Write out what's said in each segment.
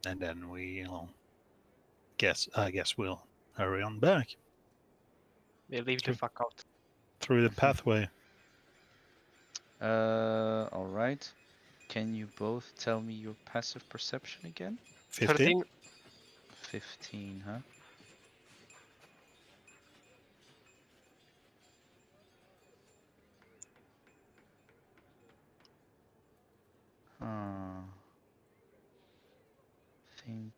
and then we'll I guess we'll hurry on back They leave the through, fuck out. through the pathway. All right. Can you both tell me your passive perception again? 15. 13. 15, huh? Huh. Think.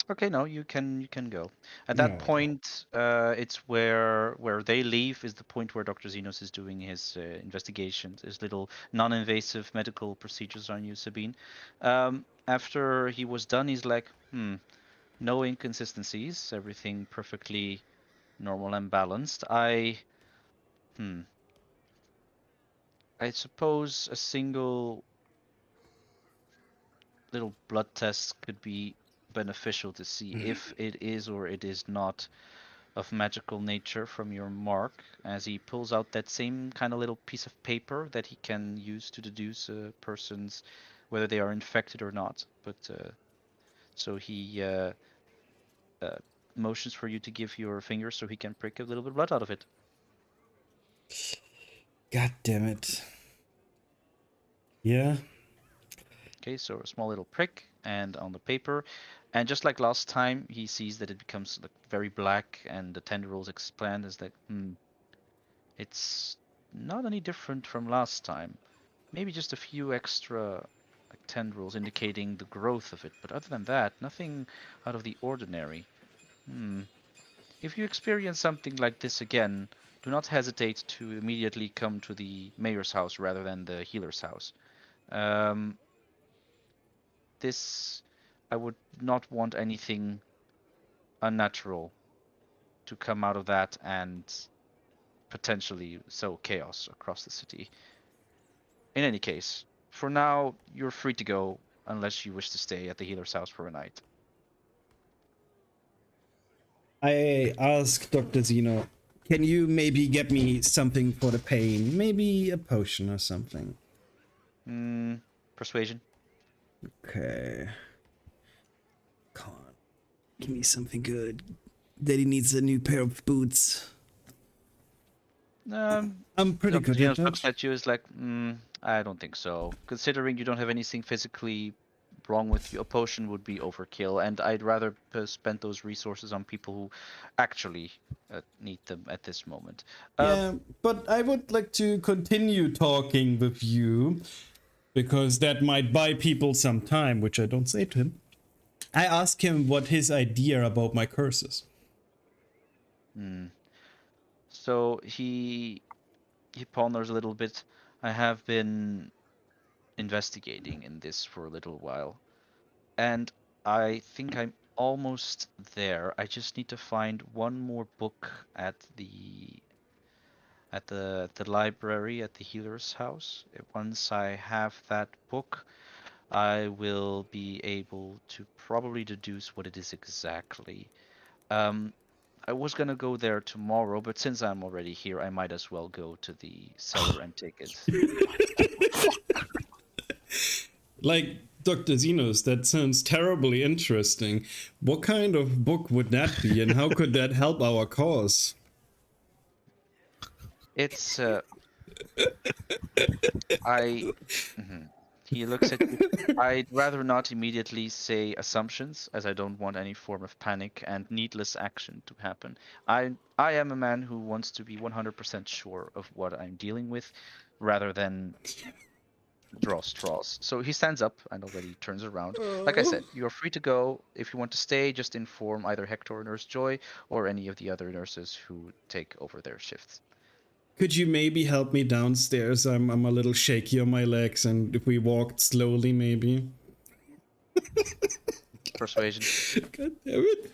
Okay, no, you can go. At that No. point, it's where they leave is the point where Dr. Xenos is doing his investigations, his little non-invasive medical procedures on you, Sabine. After he was done, he's like, no inconsistencies, everything perfectly normal and balanced. Hmm, I suppose a single little blood test could be beneficial to see if it is or it is not of magical nature from your mark, as he pulls out that same kind of little piece of paper that he can use to deduce a person's whether they are infected or not. But so he uh, motions for you to give your finger so he can prick a little bit of blood out of it. God damn it. Yeah. Okay, so a small little prick and on the paper, and just like last time, he sees that it becomes like very black and the tendrils expand. Is like, it's not any different from last time. Maybe just a few extra like tendrils indicating the growth of it, but other than that, nothing out of the ordinary. Hmm. If you experience something like this again, do not hesitate to immediately come to the mayor's house rather than the healer's house. Um, this, I would not want anything unnatural to come out of that and potentially sow chaos across the city. In any case, for now, you're free to go unless you wish to stay at the healer's house for a night. I asked Dr. Zeno, can you maybe get me something for the pain? Maybe a potion or something. Persuasion. Okay. Come on. Give me something good. Daddy needs a new pair of boots. I'm pretty Dr. good at Genos that. looks at you as like, I don't think so. Considering you don't have anything physically wrong with you, a potion would be overkill, and I'd rather spend those resources on people who actually need them at this moment. Yeah, but I would like to continue talking with you because that might buy people some time, which I don't say to him. I ask him what his idea about my curses. So he ponders a little bit. I have been investigating in this for a little while, and I think I'm almost there. I just need to find one more book at the library at the healer's house. Once I have that book, I will be able to probably deduce what it is exactly. Um, I was gonna go there tomorrow, but since I'm already here, I might as well go to the cellar and take it. Like, Dr. Xenos, that sounds terribly interesting. What kind of book would that be, and how could that help our cause? It's I. Mhm. He looks at you. I'd rather not immediately say assumptions, as I don't want any form of panic and needless action to happen. I am a man who wants to be 100% sure of what I'm dealing with, rather than draw straws. So he stands up and already turns around. Like I said, you're free to go. If you want to stay, just inform either Hector or Nurse Joy or any of the other nurses who take over their shifts. Could you maybe help me downstairs? I'm a little shaky on my legs, and if we walked slowly, maybe. Persuasion. God damn it.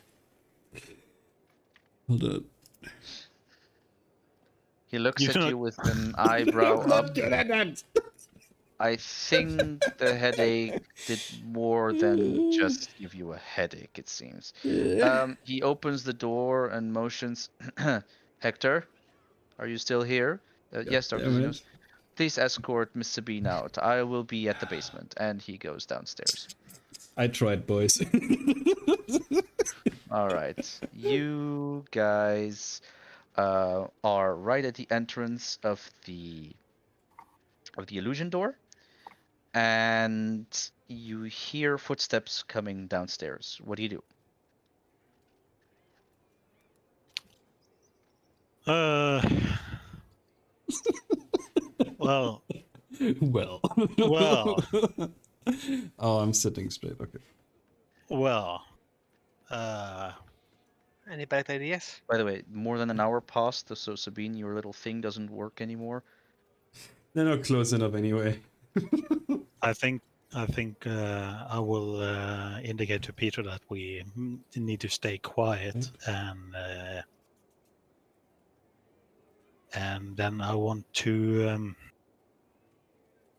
Hold on. He looks You at know, you with an eyebrow I'm up. not good at that. I think the headache did more than just give you a headache, it seems. He opens the door and motions. Hector, are you still here? God Yes, Dr. damn Xenos. it. Please escort Miss Sabine out. I will be at the basement. And he goes downstairs. I tried, boys. All right. You guys are right at the entrance of the illusion door, and you hear footsteps coming downstairs. What do you do? Well, well. well, Oh, I'm sitting straight. Okay. well. Any bad ideas? By the way, more than an hour passed, so Sabine, your little thing doesn't work anymore. They're not close enough anyway. I think I will indicate to Peter that we need to stay quiet, and then I want to.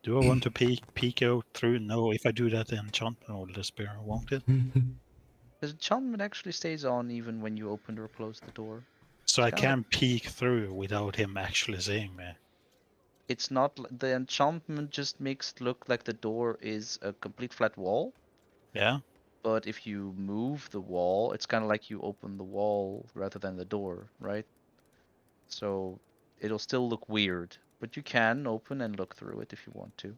Do I want to peek out through? No, if I do that, the enchantment will disappear, won't it? The enchantment actually stays on even when you open or close the door. So I kinda like- can peek through without him actually seeing me. It's not the enchantment just makes it look like the door is a complete flat wall. Yeah. But if you move the wall, it's kind of like you open the wall rather than the door, right? So it'll still look weird, but you can open and look through it if you want to.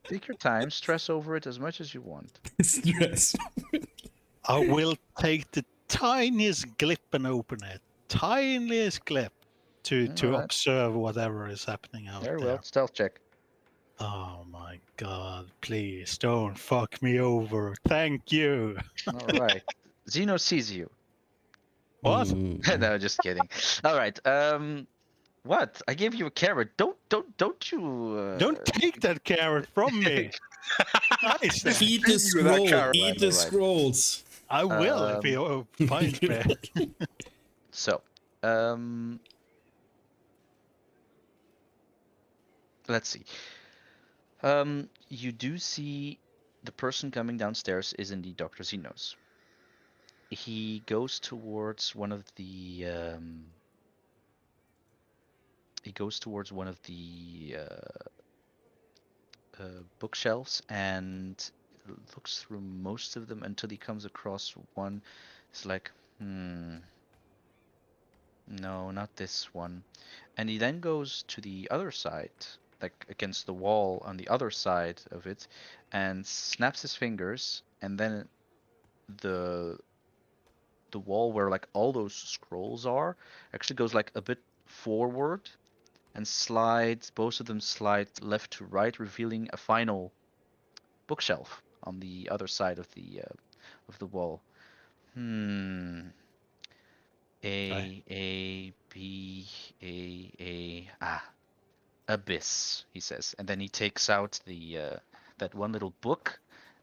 Take your time, stress over it as much as you want. Stress. I will take the tiniest clip and open it. Tiniest clip to Alright. observe whatever is happening out Very there. well, stealth check. Oh my god, please don't fuck me over. Thank you. All right. Zeno sees you. What? Mm. No, just kidding. All right. What? I gave you a carrot. Don't you? Don't take that carrot from me. Nice. Eat the you that scroll. carrot. Eat the Alright. scrolls. I will if he finds me. So, let's see. You do see the person coming downstairs is indeed Dr. Zenos. He goes towards one of the bookshelves and looks through most of them until he comes across one. It's like, no, not this one. And he then goes to the other side, like against the wall on the other side of it, and snaps his fingers, and then the wall where like all those scrolls are actually goes like a bit forward and slides, both of them slide left to right, revealing a final bookshelf on the other side of the wall. Abyss, he says, and then he takes out the that one little book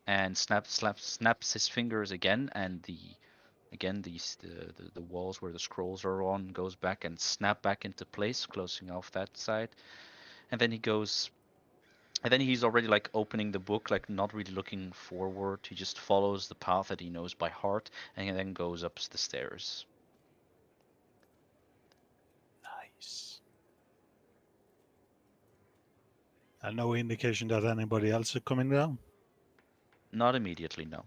and snaps his fingers again, and the walls where the scrolls are on goes back and snap back into place, closing off that side. And then he's already like opening the book, like not really looking forward. He just follows the path that he knows by heart, and he then goes up the stairs. Nice. And no indication that anybody else is coming down? Not immediately, no.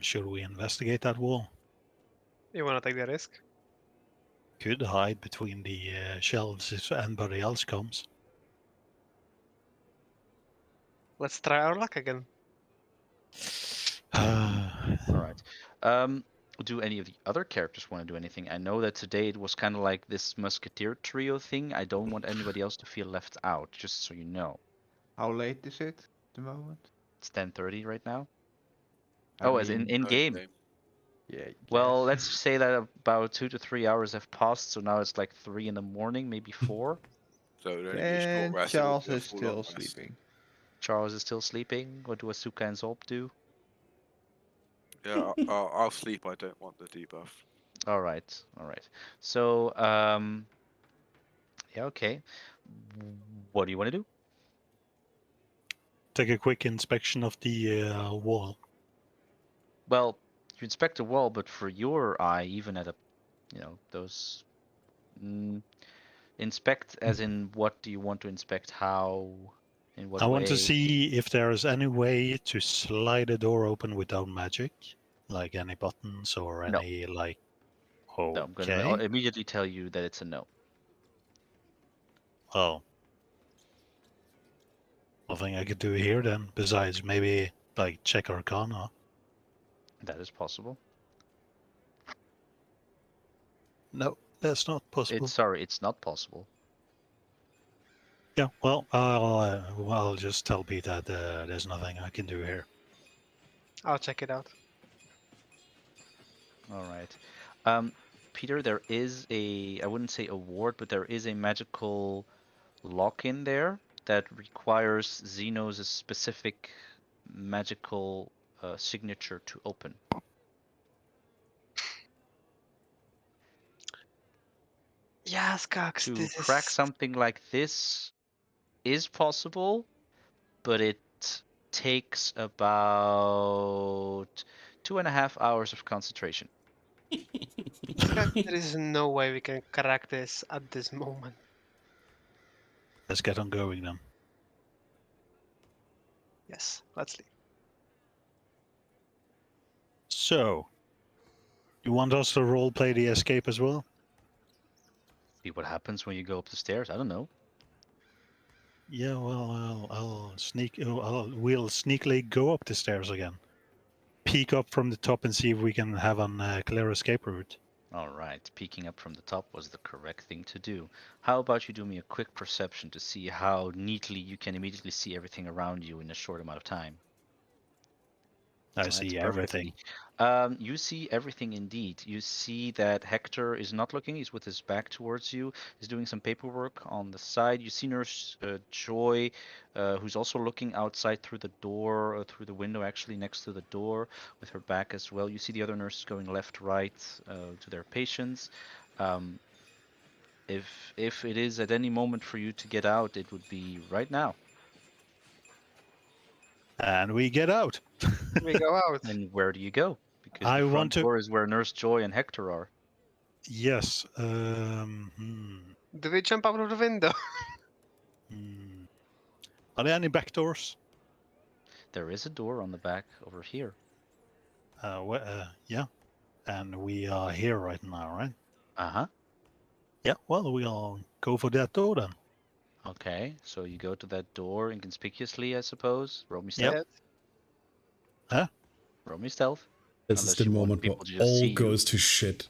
Should we investigate that wall? You wanna take the risk? Could hide between the shelves if anybody else comes. Let's try our luck again. All right. Do any of the other characters want to do anything? I know that today it was kind of like this musketeer trio thing. I don't want anybody else to feel left out, just so you know. How late is it at the moment? It's 10:30 right now. I Oh, as mean, in game. Okay. Yeah. Well, yes. let's say that about 2 to 3 hours have passed, so now it's like 3 in the morning, maybe 4. So it only be a short And rest, it won't Charles be a is full long still rest. sleeping. Charles is still sleeping. What do Asuka and Zolp do? Yeah, I'll sleep. I don't want the debuff. All right. So, yeah, okay. What do you want to do? Take a quick inspection of the wall. Well, you inspect the wall, but for your eye, even at a, those. Inspect as in what do you want to inspect? How? In what I way? want to see if there is any way to slide a door open without magic, like any buttons or No. any like. No, I'm going to Okay. immediately tell you that it's a no. Well, nothing I could do here then, besides maybe like check Arcana. That is possible. No, that's not possible. It's not possible. Yeah, well, I'll just tell Pete that there's nothing I can do here. I'll check it out. All right. Peter, there is I wouldn't say a ward, but there is a magical lock in there that requires Xeno's specific magical signature to open. Yes, Cox, To this crack is... something like this is possible, but it takes about 2.5 hours of concentration. Scott, there is no way we can crack this at this moment. Let's get on going then. Yes, let's leave. So, you want us to roleplay the escape as well? See what happens when you go up the stairs. I don't know. Yeah, well, I'll sneak. We'll sneakily go up the stairs again. Peek up from the top and see if we can have a clear escape route. All right, peeking up from the top was the correct thing to do. How about you do me a quick perception to see how neatly you can immediately see everything around you in a short amount of time? I That's see perfectly. everything. You see everything indeed. You see that Hector is not looking. He's with his back towards you. He's doing some paperwork on the side. You see Nurse Joy, who's also looking outside through the door, through the window, actually next to the door, with her back as well. You see the other nurses going left, right to their patients. Um, if it is at any moment for you to get out, it would be right now. And we get out. We go out. And where do you go? Because I the want front to. door is where Nurse Joy and Hector are. Yes. Do we jump out of the window? Are there any back doors? There is a door on the back over here. Yeah. And we are here right now, right? Uh-huh. Yeah. Well, we'll go for that door then. Okay, so you go to that door inconspicuously, I suppose. Roll me stealth. Yep. Huh? Roll me stealth. This is Unless the you want moment where people to just all see you. goes to shit.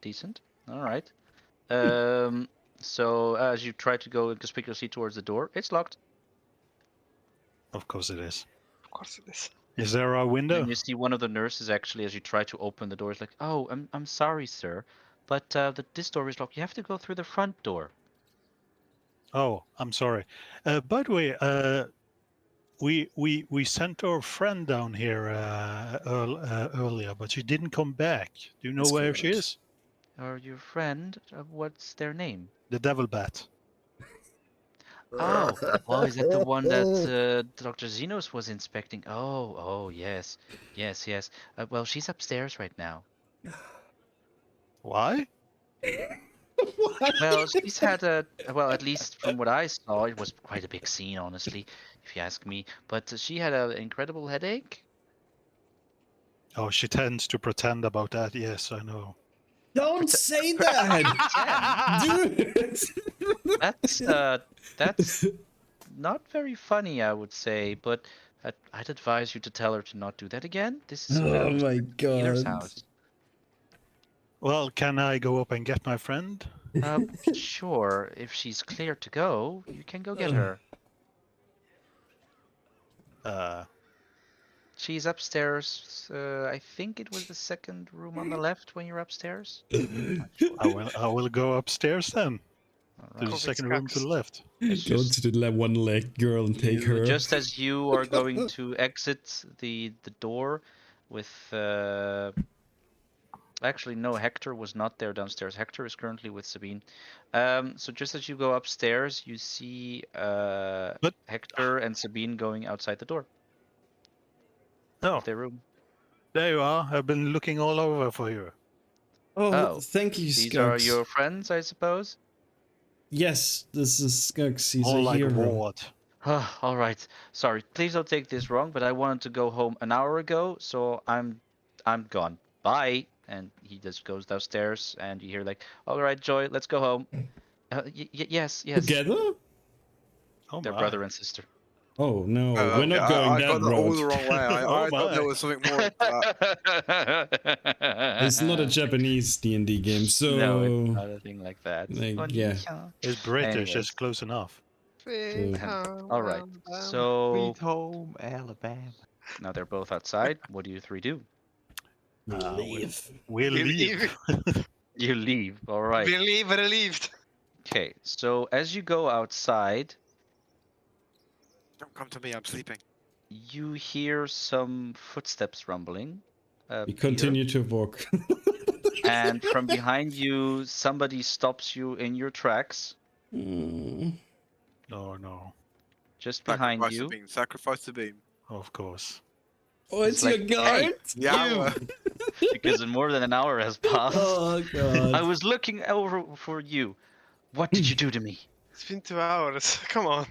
Decent. All right. So as you try to go inconspicuously towards the door, it's locked. Of course it is. Of course it is. Is there a window? And you see one of the nurses actually, as you try to open the door, is like, "Oh, I'm sorry, sir, but this door is locked. You have to go through the front door." Oh, I'm sorry. By the way, we sent our friend down here earlier, but she didn't come back. Do you know That's where she correct. is? Or your friend? What's their name? The devil bat. Oh, is that the one that Dr. Xenos was inspecting? Oh, yes, yes. Well, she's upstairs right now. Why? Well, she's had well, at least from what I saw, it was quite a big scene, honestly, if you ask me. But she had an incredible headache. Oh, she tends to pretend about that. Yes, I know. Don't say that, dude. That's not very funny, I would say, but I'd advise you to tell her to not do that again. This is a matter Oh of my respect for the healer's god. house. Well, can I go up and get my friend? Sure. If she's clear to go, you can go get her. She's upstairs. I think it was the second room on the left when you're upstairs. I will go upstairs then. All To the right. second room to the left. It's Go just to the one-leg girl and take her. just as you are going to exit the door with actually no, Hector was not there downstairs. Hector is currently with Sabine. So just as you go upstairs, you see But Hector and Sabine going outside the door no, of their room. There you are. I've been looking all over for you. Oh, Oh, thank you, These Skux. are your friends, I suppose? Yes, this is Skux. He's More a like hero. what? All right. Sorry. Please don't take this wrong, but I wanted to go home an hour ago, so I'm gone. Bye. And he just goes downstairs, and you hear like, "All right, Joy, let's go home." Yes, yes. Together? Oh They're my. brother and sister. Oh no, Oh, we're okay, not going I got that that all the route. wrong way. Oh I thought there my. was something more to that. It's not a Japanese D&D game, so No, it's not a thing like that. like, yeah. It's British. Anyways. It's close enough. Sweet So- home All right. Alabama. So Sweet home, Alabama. now they're both outside. What do you three do? Leave. We'll leave. You leave. All right. Relieved. Okay. So as you go outside, Don't come to me. I'm sleeping. you hear some footsteps rumbling. We Peter, continue to walk. and from behind you, somebody stops you in your tracks. Mm. No, no. Just behind Sacrifice the you. beam. Sacrifice the beam. Of course. Oh, it's It's like, your guard. Yeah. Because more than an hour has passed. Oh I god. was looking over for you. What did you do to me? It's been 2 hours. Come on.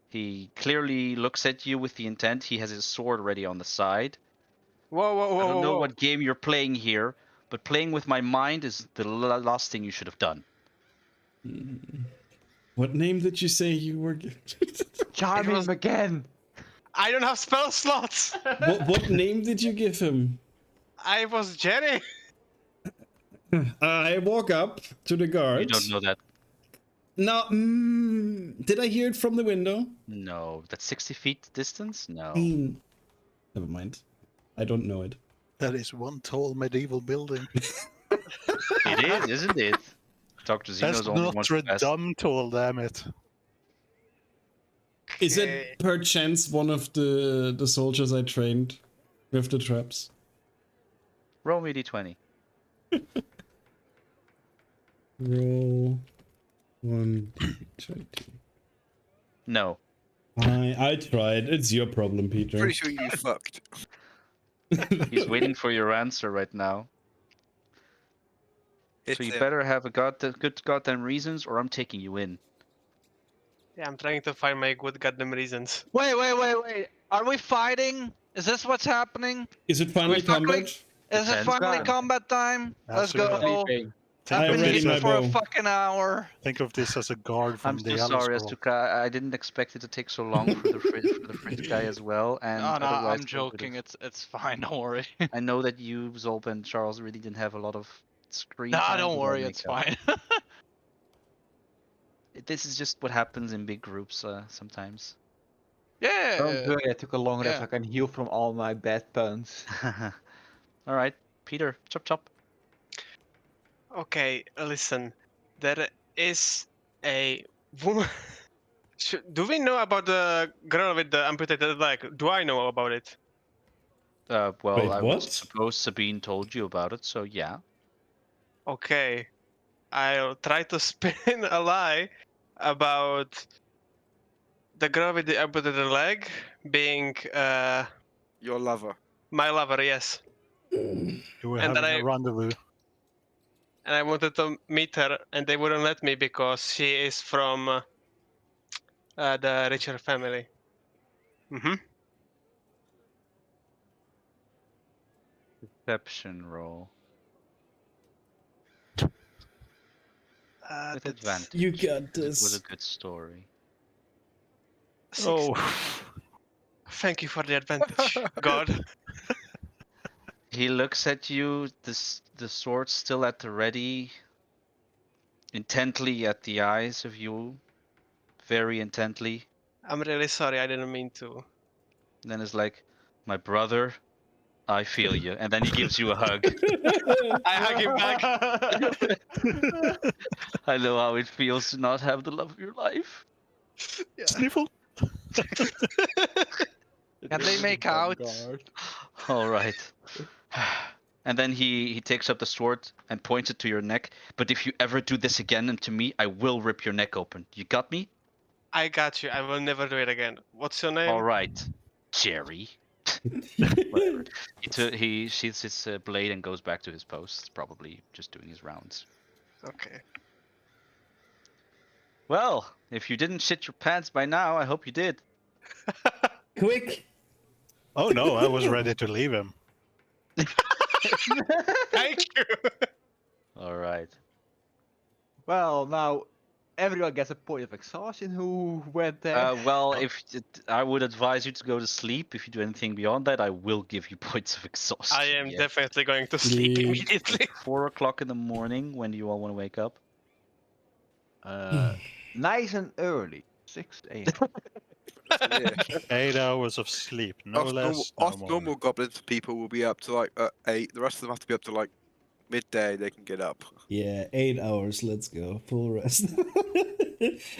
He clearly looks at you with the intent. He has his sword ready on the side. Whoa, whoa, whoa, I don't whoa, know whoa. what game you're playing here, but playing with my mind is the last thing you should have done. What name did you say you were? Charm It was- him again. I don't have spell slots. what name did you give him? I was Jenny. I walk up to the guards. You don't know that. No, did I hear it from the window? No, that's 60 feet distance? No. Never mind. I don't know it. That is one tall medieval building. It is, isn't it? Dr. That's Zeno's only not wants the best. dumb tall, damn it. Is Okay. it perchance one of the soldiers I trained with the traps? Roll me d20. Roll 1d20. No. I tried. It's your problem, Peter. Pretty sure you fucked. He's waiting for your answer right now. Hit So you him. better have a good goddamn reasons, or I'm taking you in. Yeah, I'm trying to find my good goddamn reasons. Wait. Are we fighting? Is this what's happening? Is it finally fucking- combat? Is it Depends. finally God. combat time? Let's Absolutely. go. Sleeping. Think I I've of, been ready this, here my for a bow. fucking hour. think of this as a guard from I'm the so Elder sorry, Scroll. Astuka. I didn't expect it to take so long for the Fritz guy as well. And No, otherwise, I'm we would've- joking. It's fine. Don't worry. I know that you, Zolp, and Charles really didn't have a lot of screen Nah, time. don't but I'll worry. make It's up. fine. This is just what happens in big groups sometimes. Yeah. Don't worry, I took a long rest. yeah. I can heal from all my bad puns. All right, Peter, chop chop. Okay, listen. There is a woman. Do we know about the girl with the amputated leg? Do I know about it? Well, Wait, I what? would suppose Sabine told you about it, so yeah. Okay. I'll try to spin a lie about the girl with the amputated leg being Your lover. my lover, yes. You were And then having a rendezvous. And I wanted to meet her, and they wouldn't let me because she is from the richer family. Mm-hmm. Deception roll with advantage. You got It was a this. good story. Oh, Thank you for the advantage, God. He looks at you, the sword still at the ready, intently at the eyes of you, very intently. I'm really sorry. I didn't mean to. And then is like, my brother, I feel you. And then he gives you a hug. I hug him back. I know how it feels to not have the love of your life. sniffle. Can they make out? All right. And then he takes up the sword and points it to your neck. But if you ever do this again and to me, I will rip your neck open. You got me? I got you. I will never do it again. What's your name? All right. Jerry. Whatever. He sheathes his blade and goes back to his post, probably just doing his rounds. Okay. Well, if you didn't shit your pants by now, I hope you did. Quick! Oh no, I was ready to leave him. Thank you. All right. Well, now everyone gets a point of exhaustion who went there. Well, I would advise you to go to sleep. If you do anything beyond that, I will give you points of exhaustion. I am yes. definitely going to sleep Sleep. immediately. 4 o'clock in the morning. When do you all want to wake up? Nice and early. 6 a.m. Yeah. 8 hours of sleep, no less, no more. Normal goblins people will be up to like 8. The rest of them have to be up to like midday. They can get up. Yeah, 8 hours. Let's go. Full rest.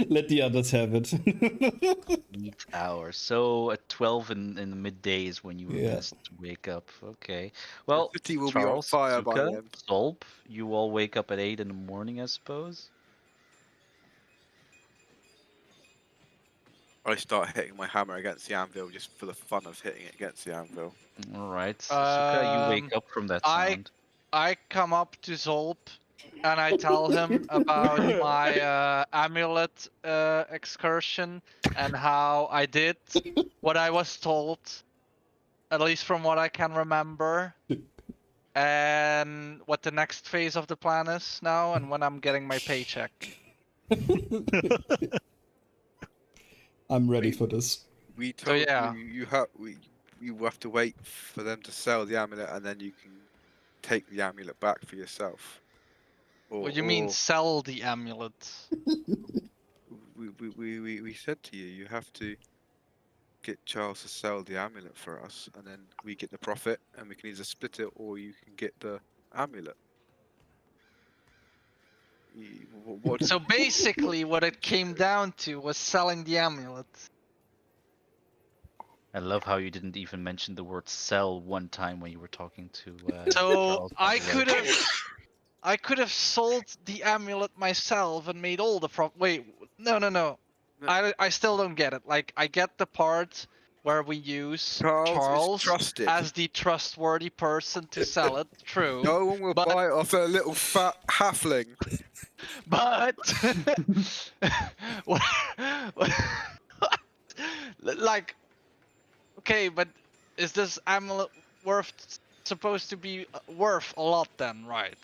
Let the others have it. 8 hours. So at 12 in the midday is when you were Yeah. best to wake up. Okay. Well, The city will Charles, be on fire by Suka, then. Zolp, you all wake up at 8 in the morning, I suppose. I start hitting my hammer against the anvil just for the fun of hitting it against the anvil. All right. Suka, you wake Um, up from that I- sound. I come up to Zolp and I tell him about my amulet excursion and how I did what I was told, at least from what I can remember, and what the next phase of the plan is now, and when I'm getting my paycheck. I'm ready for this. We told yeah. you you have to wait for them to sell the amulet and then you can take the amulet back for yourself. What do you mean or sell the amulet? we said to you, you have to get Charles to sell the amulet for us, and then we get the profit, and we can either split it or you can get the amulet. What? So basically, what it came down to was selling the amulet. I love how you didn't even mention the word "sell" one time when you were talking to. So Charles, by I the way. could have sold the amulet myself and made all the profit. Wait, no. No. I still don't get it. Like I get the part where we use Charles is Charles trusted. as the trustworthy person to sell it. True, No one will but- buy it off a little fat halfling. but what, like, okay, but is this amulet supposed to be worth a lot then, right?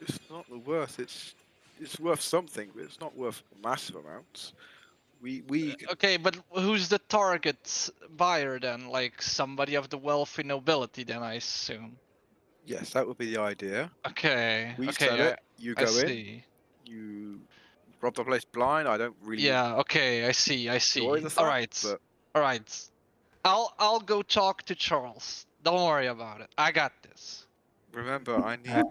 It's not the worth. It's worth something, but it's not worth massive amounts. We Okay, but who's the target buyer then? Like somebody of the wealthy nobility then, I assume. yes, that would be the idea. Okay. We okay. sell it. You I go in. see. You rob the place blind. I don't really Yeah. Okay. I see. enjoy the All fact, right. but All right. I'll go talk to Charles. Don't worry about it. I got this. remember, I need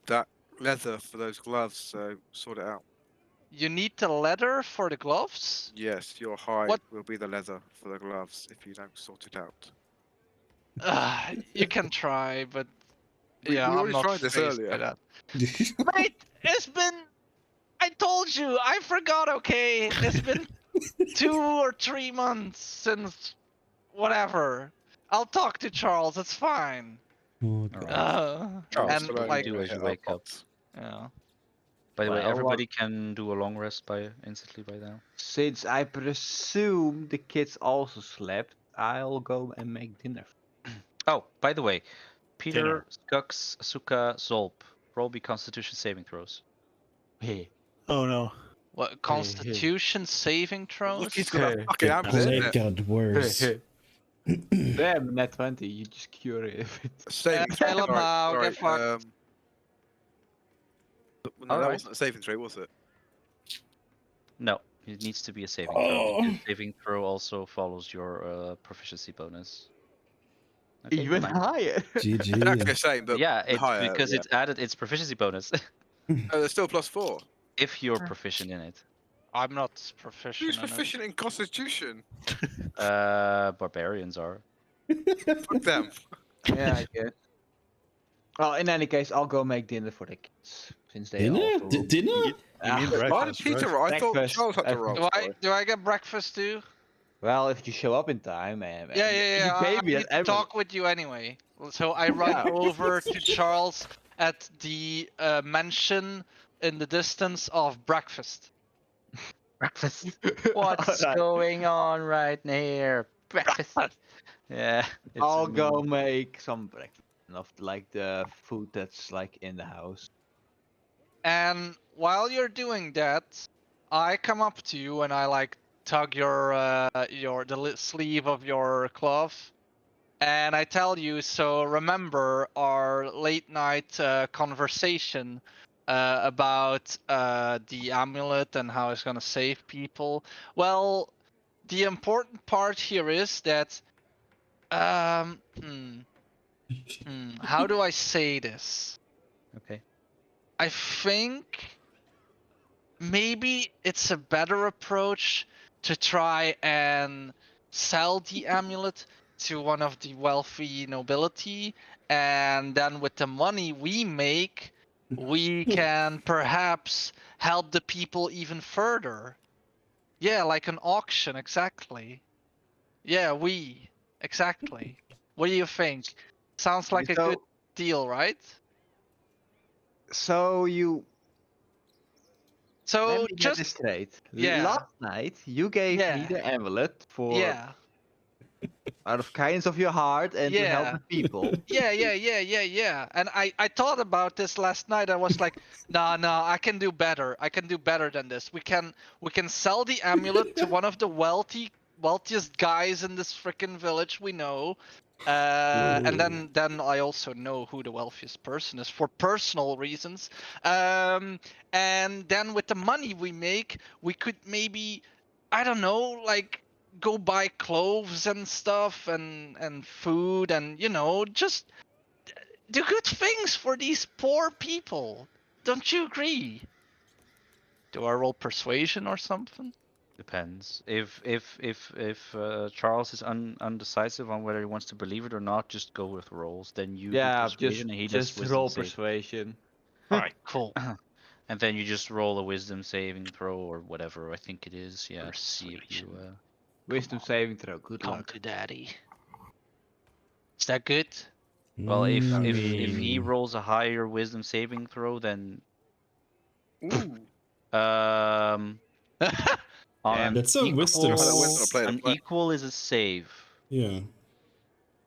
that leather for those gloves. So sort it out. You need the leather for the gloves? Yes, your hide What? will be the leather for the gloves if you don't sort it out. You can try, but We yeah, I'm already not tried this faced by earlier. that. Wait, it's been. I told you, I forgot. Okay, it's been 2 or 3 months since whatever. I'll talk to Charles. It's fine. Oh, All God. right. Charles, And what do you like, do as you Hit our wake up? pots. yeah. By the way, Well, everybody can do a long rest instantly by now. Since I presume the kids also slept, I'll go and make dinner. Oh, by the way, Peter, Dinner. Skux, Suka, Zolp, roll me Constitution saving throws. Hey, Oh no. What Constitution saving Look, throws? he's got a Hey, fucking hey, amulet. Play isn't it? got worse. damn, net 20. You just cure it. Saving throw. Hey, Lamau, Sorry, get fucked. no, that Alright. wasn't a saving throw, was it? No, it needs to be a saving throw. Oh. Because saving throw also follows your proficiency bonus. Okay, Even fine. higher. Exactly the GG. same, but Yeah, it's higher. because yeah. it's added its proficiency bonus Oh, there's still +4. if you're proficient in it. I'm not proficient. Who's in it. proficient in Constitution? Barbarians are. Fuck them. Yeah, I guess. Well, in any case, I'll go make dinner for the kids. Since they Dinner? also will- Dinner? You mean Why did breakfast, Peter right? roll? I thought Breakfast, Charles had to breakfast. roll. Do I get breakfast too? Well, if you show up in time, Yeah. you I gave me need that to amulet. talk with you anyway. So I run Yeah. over to Charles at the mansion in the distance of breakfast. Breakfast. What's Alright, going on right here? Breakfast. Yeah. It's I'll me. go make some breakfast of like the food that's like in the house. And while you're doing that, I come up to you and I like tug your sleeve of your cloth, and I tell you. So remember our late night conversation about the amulet and how it's gonna save people. Well, the important part here is that um, hmm, how do I say this? Okay. I think maybe it's a better approach to try and sell the amulet to one of the wealthy nobility, and then with the money we make, we can perhaps help the people even further. Yeah, like an auction, exactly. Yeah, exactly. What do you think? Sounds like a good So, deal, right? so you let So me get just this straight. yeah, Last night you gave me yeah, the amulet for yeah, out of kindness of your heart and to help yeah. the people. Yeah. And I thought about this last night. I was like, no, I can do better. I can do better than this. We can sell the amulet to one of the wealthiest guys in this freaking village we know. And then I also know who the wealthiest person is for personal reasons. And then with the money we make, we could maybe, I don't know, like go buy clothes and stuff and food and just do good things for these poor people. Don't you agree? Do I roll persuasion or something? Depends. If Charles is undecisive on whether he wants to believe it or not, just go with rolls. Then you do Yeah, persuasion and he does just wisdom roll save. persuasion. All right, cool. And then you just roll a wisdom saving throw or whatever I think it is. Yeah, to see if you Persuasion. Wisdom saving throw. Good Come luck. to daddy. Is that good? well if he Mm. rolls a higher wisdom saving throw then Ooh. on Damn. an That's a wisdom. Play the wisdom, play the an play. equal is a save. Yeah.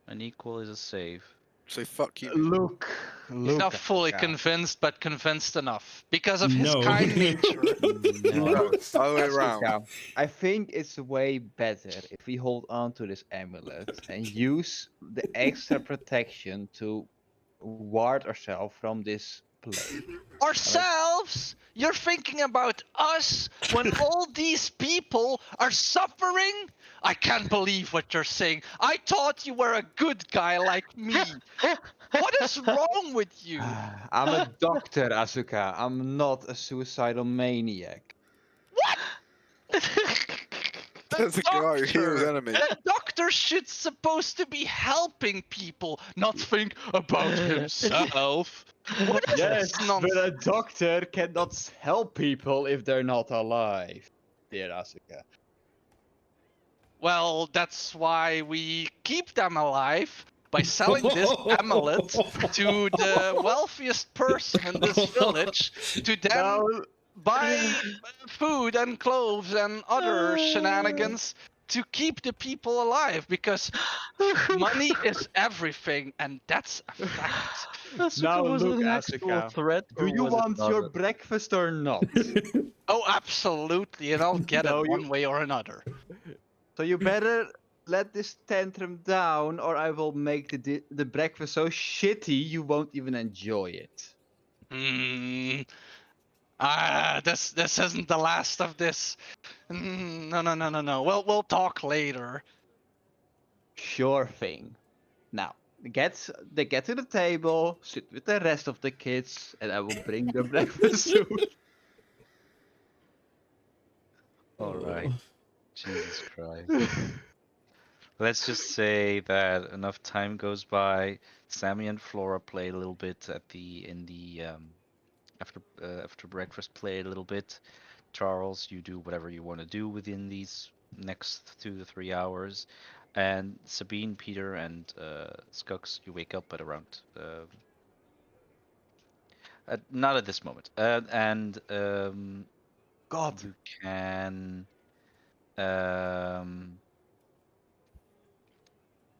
An equal is a save. Say fuck you. Look, He's not look. fully Asuka. convinced, but convinced enough because of his No. kind nature. No. No, other way around. Asuka, I think it's way better if we hold on to this amulet and use the extra protection to ward ourselves from this plague. Ourselves? You're thinking about us when all these people are suffering? I can't believe what you're saying. I thought you were a good guy like me. What is wrong with you? I'm a doctor, Asuka. I'm not a suicidal maniac. There's a guy who heals enemies. A doctor should supposed to be helping people, not think about himself. What is Yes, this but nonsense? a doctor cannot help people if they're not alive, dear Asuka. Well, that's why we keep them alive by selling this amulet to the wealthiest person in this village to then Now, buy food and clothes and other shenanigans to keep the people alive because money is everything and that's a fact. now Was it look, an actual Asuka. threat Do or you was it want not your a- breakfast or not? Oh, absolutely, and I'll get No, it one way or another. So you better let this tantrum down, or I will make the breakfast so shitty you won't even enjoy it. This isn't the last of this. No. We'll talk later. Sure thing. Now, they get to the table, sit with the rest of the kids, and I will bring their breakfast soon. All right. Jesus Christ. Let's just say that enough time goes by. Sammy and Flora play a little bit after breakfast. Play a little bit. Charles, you do whatever you want to do within these next 2 to 3 hours. And Sabine, Peter, and Skux, you wake up at around not at this moment. And God. you can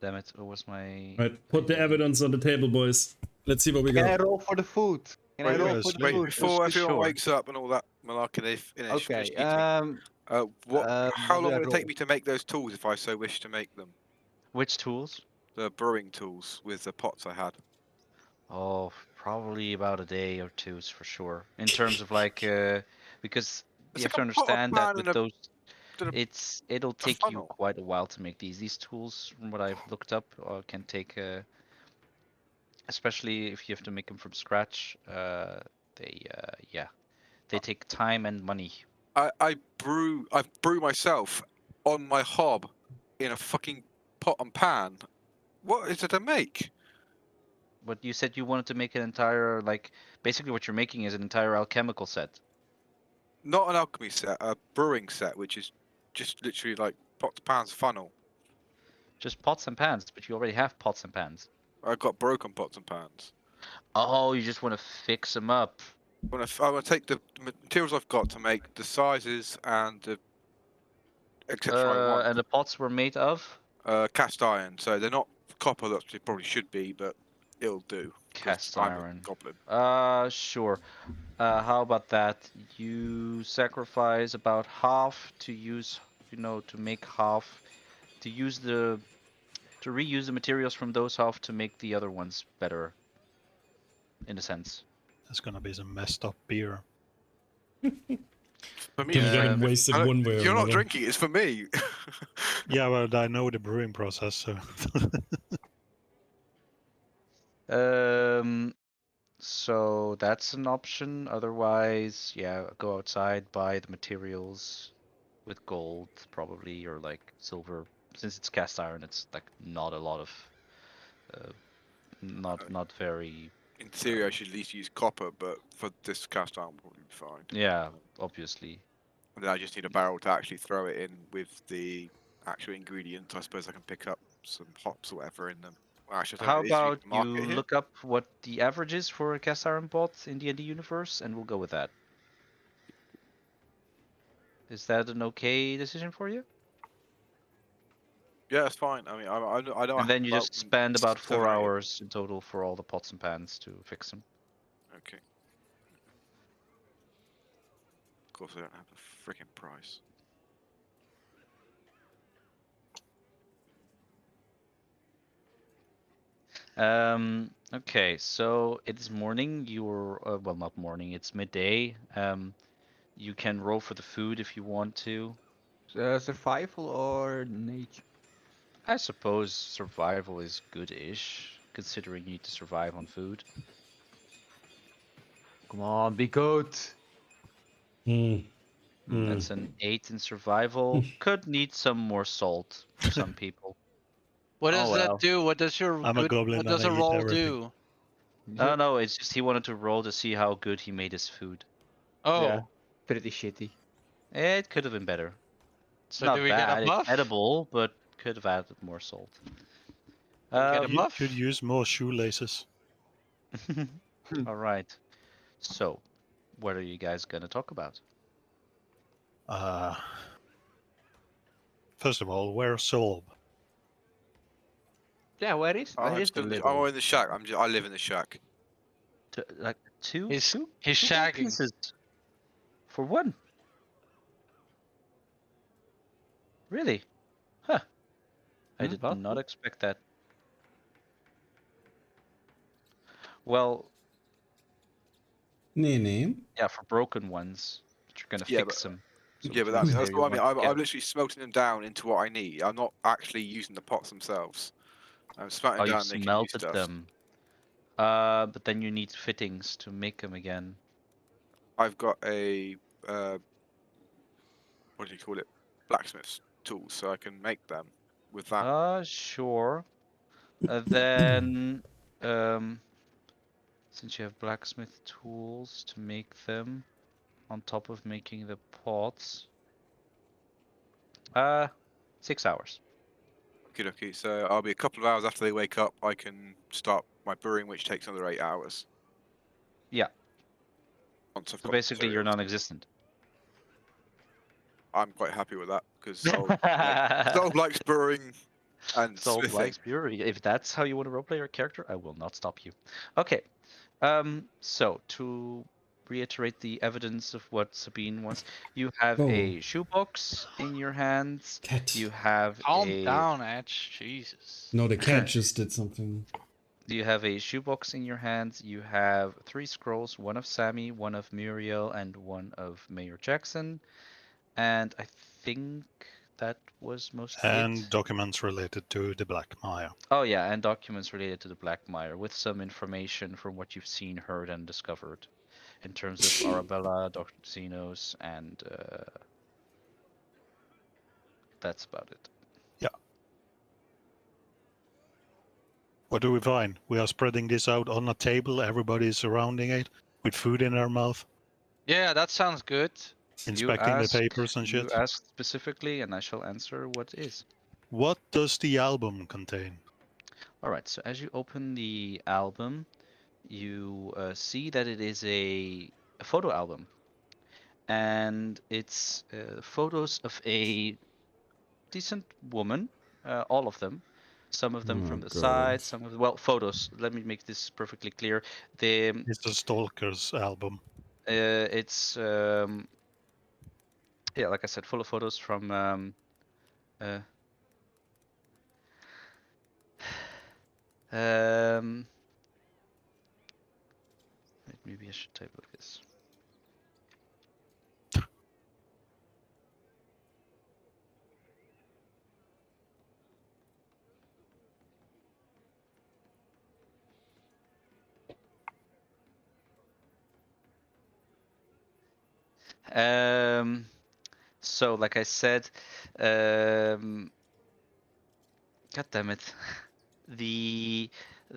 damn it, what was my Right, put the evidence on the table, boys. Let's see what we Can I got. roll for the food? Can I Wait, roll wait, for the wait, food? before everyone Sure. wakes up and all that malarkey they finish Okay. eating. How What long do I will it take roll? me to make those tools if I so wish to make them? Which tools? The brewing tools with the pots I had. Oh, probably about a day or two for sure. In terms of like, because you It's have like to a pot, a understand that pan, with and those, a it'll a take you funnel. quite a while to make these. These tools, from what I've looked up, can take, especially if you have to make them from scratch. Yeah, they take time and money. I brew myself on my hob in a fucking pot and pan. What is it to make? But you said you wanted to make an entire, like, basically what you're making is an entire alchemical set. Not an alchemy set, a brewing set, which is just literally like pots, pans, funnel. Just pots and pans, but you already have pots and pans. I got broken pots and pans. Oh, you just want to fix them up. I'm gonna take the materials I've got to make the sizes and the etc. I want. And the pots were made of Cast iron, so they're not copper that they probably should be, but it'll do because cast I'm a iron. goblin. Sure. How about that? You sacrifice about half to use, to make half, to use to reuse the materials from those half to make the other ones better, in a sense. There's gonna be some messed up beer. For me, Gonna it's get like, him wasted one way or you're not another. drinking. It's for me. Yeah, well, I know the brewing process, so So that's an option. Otherwise, yeah, go outside, buy the materials with gold, probably, or like silver. Since it's cast iron, it's like not a lot of, uh, not very. In theory, I should at least use copper, but for this cast iron, will probably be fine. Yeah, obviously. And then I just need a barrel to actually throw it in with the actual ingredients. I suppose I can pick up some hops or whatever in them. Well, actually, I don't How know. Is there about a you market here? look up what the average is for a cast iron bot in the DND universe, and we'll go with that. Is that an okay decision for you? Yeah, it's fine. I mean, I know I And then have you about just spend about 4 7 or 8. hours in total for all the pots and pans to fix them. Okay. Of course, I don't have a freaking price. Okay, so it's morning. You're well, not morning. It's midday. You can roll for the food if you want to. Survival or nature? I suppose survival is good-ish, considering you need to survive on food. Come on, be good. Hmm. That's an 8 in survival. Could need some more salt for some people. What Oh does that well. do? What does your I'm a good? goblin What and does I a eat roll everything. do? No, no, it's just he wanted to roll to see how good he made his food. Oh, Yeah. Pretty shitty. It could have been better. It's so do not we get a bad. It's buff? edible, but could have added more salt. Do we get a You buff? should use more shoelaces. All right. So, what are you guys gonna talk about? Uh, First of all, where's Solb? Yeah, where is I'm the still in little? I'm in the shack. I live in the shack. Like two He's gold shagging. pieces for one. Really? Huh. I did What? not expect that. Well, Nee, nee. yeah, for broken ones, but you're gonna Yeah, fix them. So Yeah, which but that, means that's they're what I mean. going to I'm get. literally smelting them down into what I need. I'm not actually using the pots themselves. I'm smelting Oh, down you've and making new smelted stuff. them. But then you need fittings to make them again. I've got a what do you call it? Blacksmith's tools, so I can make them with that. Sure. Then, um, since you have blacksmith tools to make them, on top of making the pots, 6 hours. Okay. So I'll be a couple of hours after they wake up. I can start my brewing, which takes another 8 hours. Yeah. Once I've So got basically, you're materials. non-existent. I'm quite happy with that because Soul likes brewing and Soul smithing. likes Fury. If that's how you want to roleplay your character, I will not stop you. Okay. So to reiterate the evidence of what Sabine wants, you have Oh. a shoebox in your hands. Cat. You have Calm a down, Edge. Jesus. No, the cat just did something. you have a shoebox in your hands. You have 3 scrolls, one of Sammy, one of Muriel, and one of Mayor Jackson. And I think that was mostly And it. documents related to the Black Maya. Oh yeah, and documents related to the Black Mire with some information from what you've seen, heard, and discovered in terms of Arabella, Dr. Xenos, and that's about it. What do we find? We are spreading this out on a table. Everybody's surrounding it with food in their mouth, Yeah, that sounds good. inspecting the papers and You shit. ask specifically, and I shall answer what is. What does the album contain? All right. So as you open the album, you see that it is a photo album, and it's photos of a decent woman, all of them. Some of them Oh, from the God. side, some of well, photos. Let me make this perfectly clear. The It's a Stalker's album. it's yeah, like I said, full of photos from uh, um, maybe I should type like this. So like I said, God damn it, the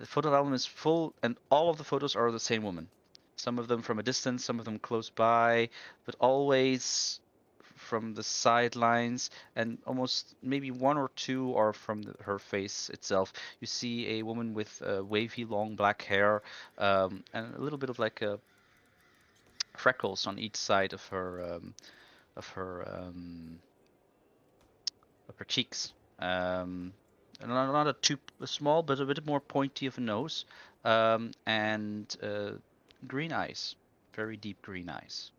photo album is full, and all of the photos are of the same woman. Some of them from a distance, some of them close by, but always from the sidelines, and almost maybe 1 or 2 are from her face itself. You see a woman with wavy, long black hair, and a little bit of like freckles on each side of of her um, of her cheeks. And not too small, but a bit more pointy of a nose, and green eyes, very deep green eyes.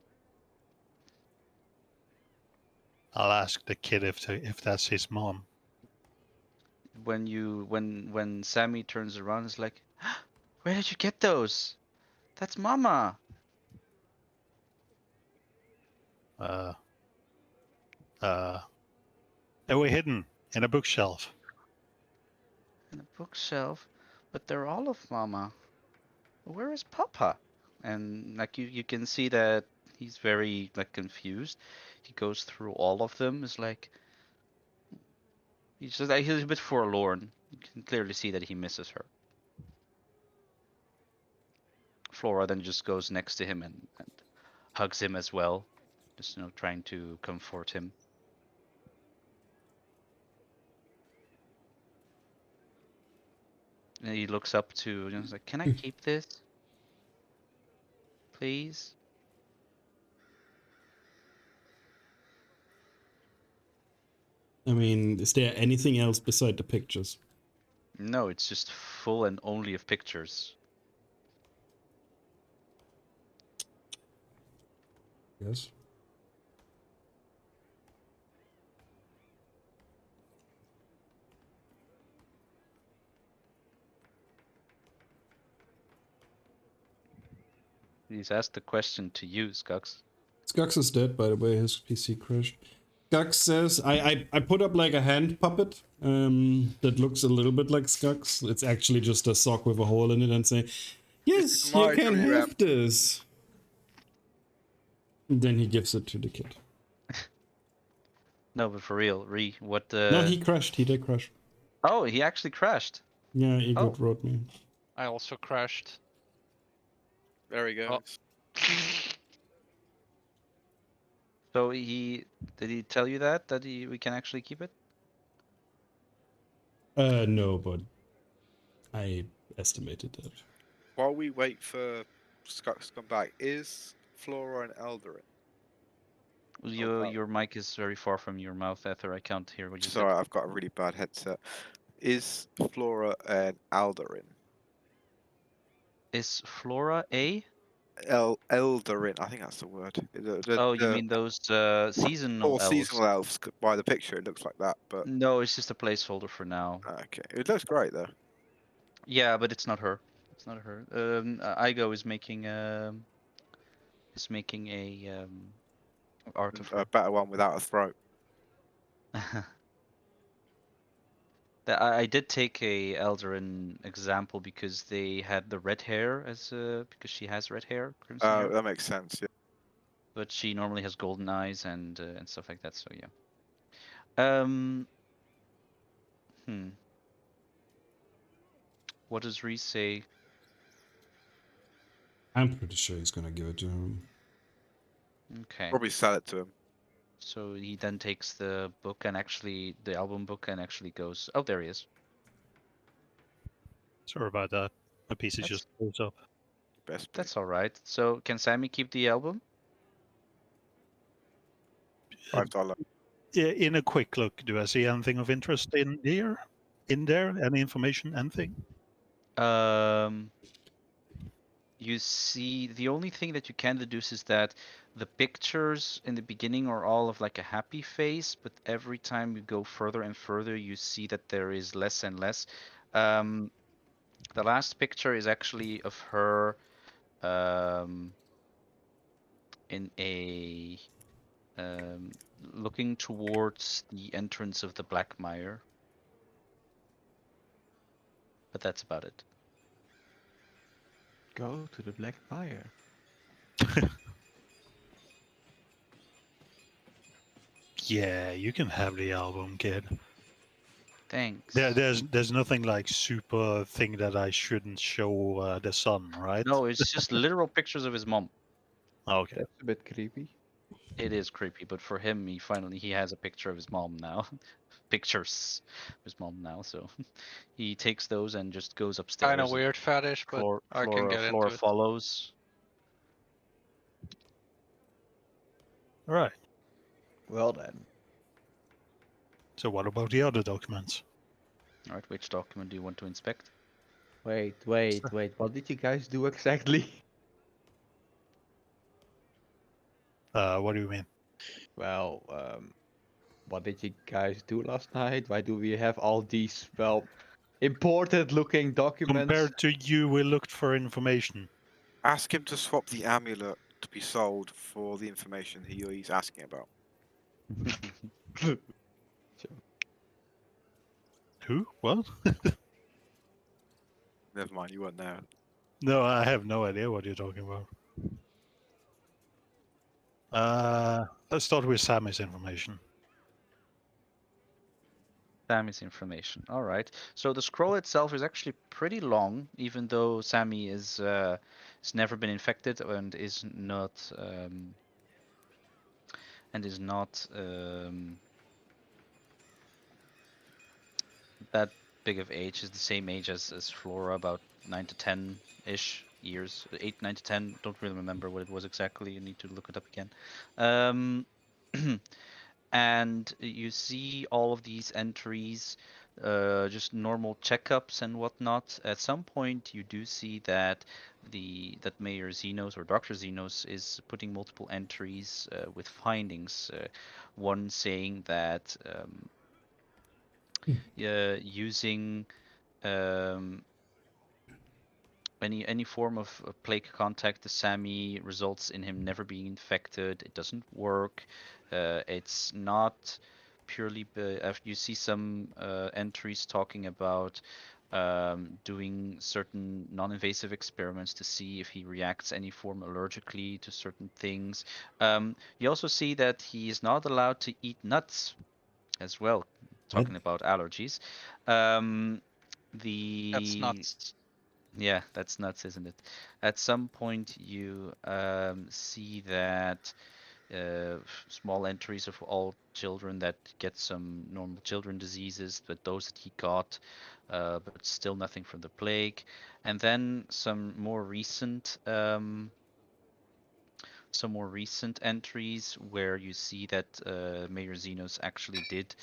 I'll ask the kid if that's his mom. When Sammy turns around, it's like, where did you get those? That's Mama. They were hidden in a bookshelf. In a bookshelf, but they're all of Mama. Where is Papa? And like you can see that he's very like confused. He goes through all of them. It's like he's just like he's a bit forlorn. You can clearly see that he misses her. Flora then just goes next to him and hugs him as well, just trying to comfort him. And he looks up to, he's like, "Can I keep this, please?" I mean, is there anything else beside the pictures? No, it's just full and only of pictures. Yes. He's asked the question to you, Skux. Skux is dead, by the way. His PC crashed. Skux says, I put up like a hand puppet that looks a little bit like Skux. It's actually just a sock with a hole in it, and say, yes, you can have this. And then he gives it to the kid. No, but for real, what? No, he crashed. He did crash. Oh, he actually crashed. Yeah, Igor Oh. wrote me. I also crashed. There he goes. Oh. So did he tell you that we can actually keep it? No, but I estimated that. While we wait for Scott to come back, is Flora and Eldarin? Your mic is very far from your mouth, Ether. I can't hear what you Sorry, said. I've got a really bad headset. Is Flora and Eldarin? Is Flora a? Eldarin, I think that's the word. Oh, you mean those seasonal Or elves? seasonal elves. By the picture, it looks like that, but No, it's just a placeholder for now. okay, it looks great though. Yeah, but it's not her. It's not her. Igo is making a art of A her. better one without a throat. I did take a Eldarin example because they had the red hair because she has red hair, crimson hair, That makes sense. Yeah. but she normally has golden eyes and stuff like that. So yeah. Um. Hmm. What does Reese say? I'm pretty sure he's gonna give it to him. Okay. Probably sell it to him. So he then takes the book and the album book and actually goes. Oh, there he is. Sorry about that. My PC That's- just froze up. Best. That's all right. So can Sammy keep the album? $5. In a quick look, do I see anything of interest in there? In there, any information, anything? You see, the only thing that you can deduce is that the pictures in the beginning are all of like a happy face, but every time you go further and further, you see that there is less and less. Um, the last picture is actually of her um, in a looking towards the entrance of the Black Mire, but that's about it. Go to the Black Fire. Yeah, you can have the album, kid. Thanks. There's nothing like super thing that I shouldn't show the son, right? No, it's just literal pictures of his mom. Okay. That's a bit creepy. It is creepy, but for him, he has a picture of his mom now. Pictures of his mom now, so he takes those and just goes upstairs. Kind of weird fetish, but I can get Flora into it. follows. All right. Well then. So what about the other documents? All right, which document do you want to inspect? Wait. What did you guys do exactly? What do you mean? Well, what did you guys do last night? Why do we have all these, well, important looking documents? Compared to you, we looked for information. Ask him to swap the amulet to be sold for the information he's asking about. Who? What? Never mind, you weren't there. No, I have no idea what you're talking about. Let's start with Sammy's information. Sammy's information. All right. So the scroll itself is actually pretty long, even though Sammy has never been infected and is not that big of age. Is the same age as Flora, about 9 to 10 ish years, 8, 9 to 10. Don't really remember what it was exactly. You need to look it up again. And you see all of these entries, just normal checkups and whatnot. At some point, you do see that that Mayor Xenos or Dr. Xenos is putting multiple entries with findings. One saying that using any form of plague contact to Sammy results in him never being infected. It doesn't work. It's not purely. You see some entries talking about doing certain non-invasive experiments to see if he reacts any form allergically to certain things. You also see that he is not allowed to eat nuts as well. Talking about allergies. That's nuts. Yeah, that's nuts, isn't it? At some point, you see that small entries of all children that get some normal children diseases, but those that he got, but still nothing from the plague. And then some more recent entries where you see that Mayor Xenos actually did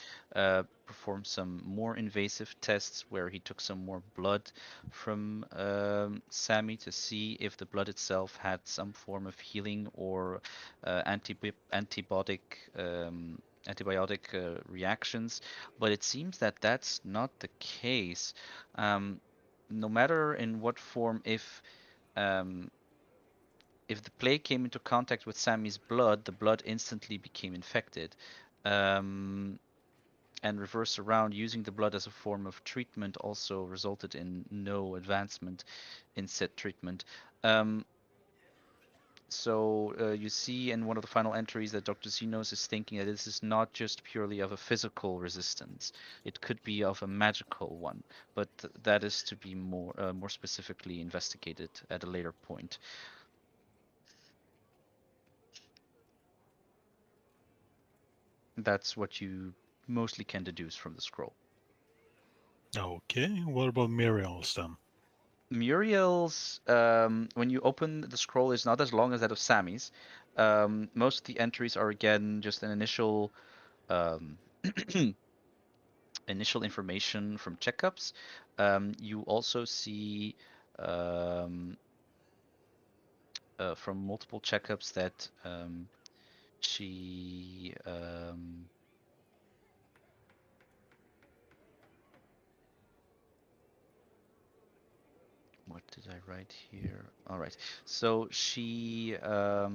perform some more invasive tests where he took some more blood from Sammy to see if the blood itself had some form of healing or antibiotic reactions, but it seems that that's not the case. No matter in what form, um, if the plague came into contact with Sammy's blood, the blood instantly became infected. And reverse around, using the blood as a form of treatment also resulted in no advancement in said treatment. So you see in one of the final entries that Dr. Xenos is thinking that this is not just purely of a physical resistance; it could be of a magical one, but that is to be more specifically investigated at a later point. That's what you mostly can deduce from the scroll. Okay, what about Muriel's then? Muriel's, when you open the scroll, is not as long as that of Sammy's. Most of the entries are again just an initial um, initial information from checkups. You also see um, from multiple checkups that she what did I write here? All right. So she had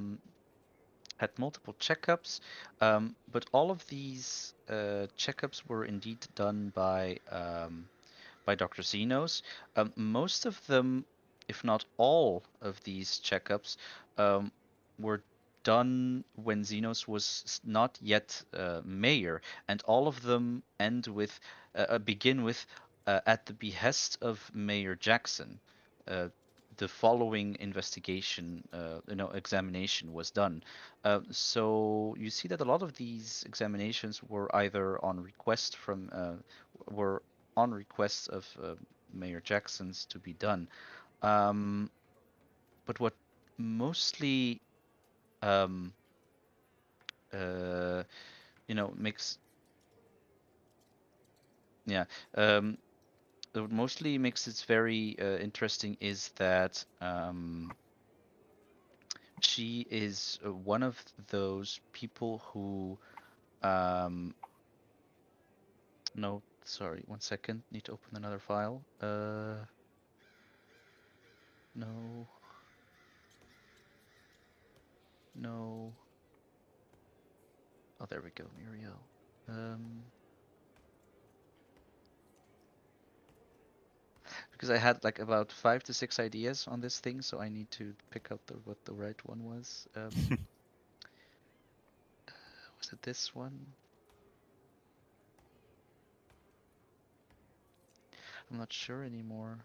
multiple checkups, but all of these checkups were indeed done by Dr. Xenos. Most of them, if not all of these checkups, um, were done when Xenos was not yet mayor, and all of them begin with at the behest of Mayor Jackson. Uh, the following investigation, examination was done. So you see that a lot of these examinations were either on request from were on requests of Mayor Jackson's to be done. But what mostly um, uh, makes yeah what mostly makes it very interesting is that she is one of those people who no, sorry, one second, need to open another file. No, no. Oh, there we go, Muriel. Because I had like about 5 to 6 ideas on this thing, so I need to pick out what the right one was. Was it this one? I'm not sure anymore.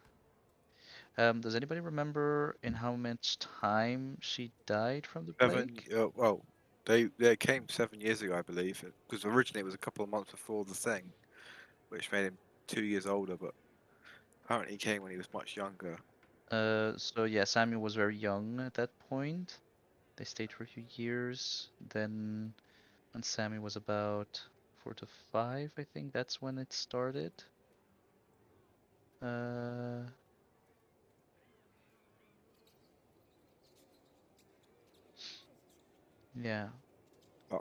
Does anybody remember in how much time she died from the plague? Well, they came 7 years ago, I believe, because originally it was a couple of months before the thing, which made him 2 years older. But apparently he came when he was much younger. So yeah, Samuel was very young at that point. They stayed for a few years. Then when Sammy was about 4 to 5, I think that's when it started. Yeah.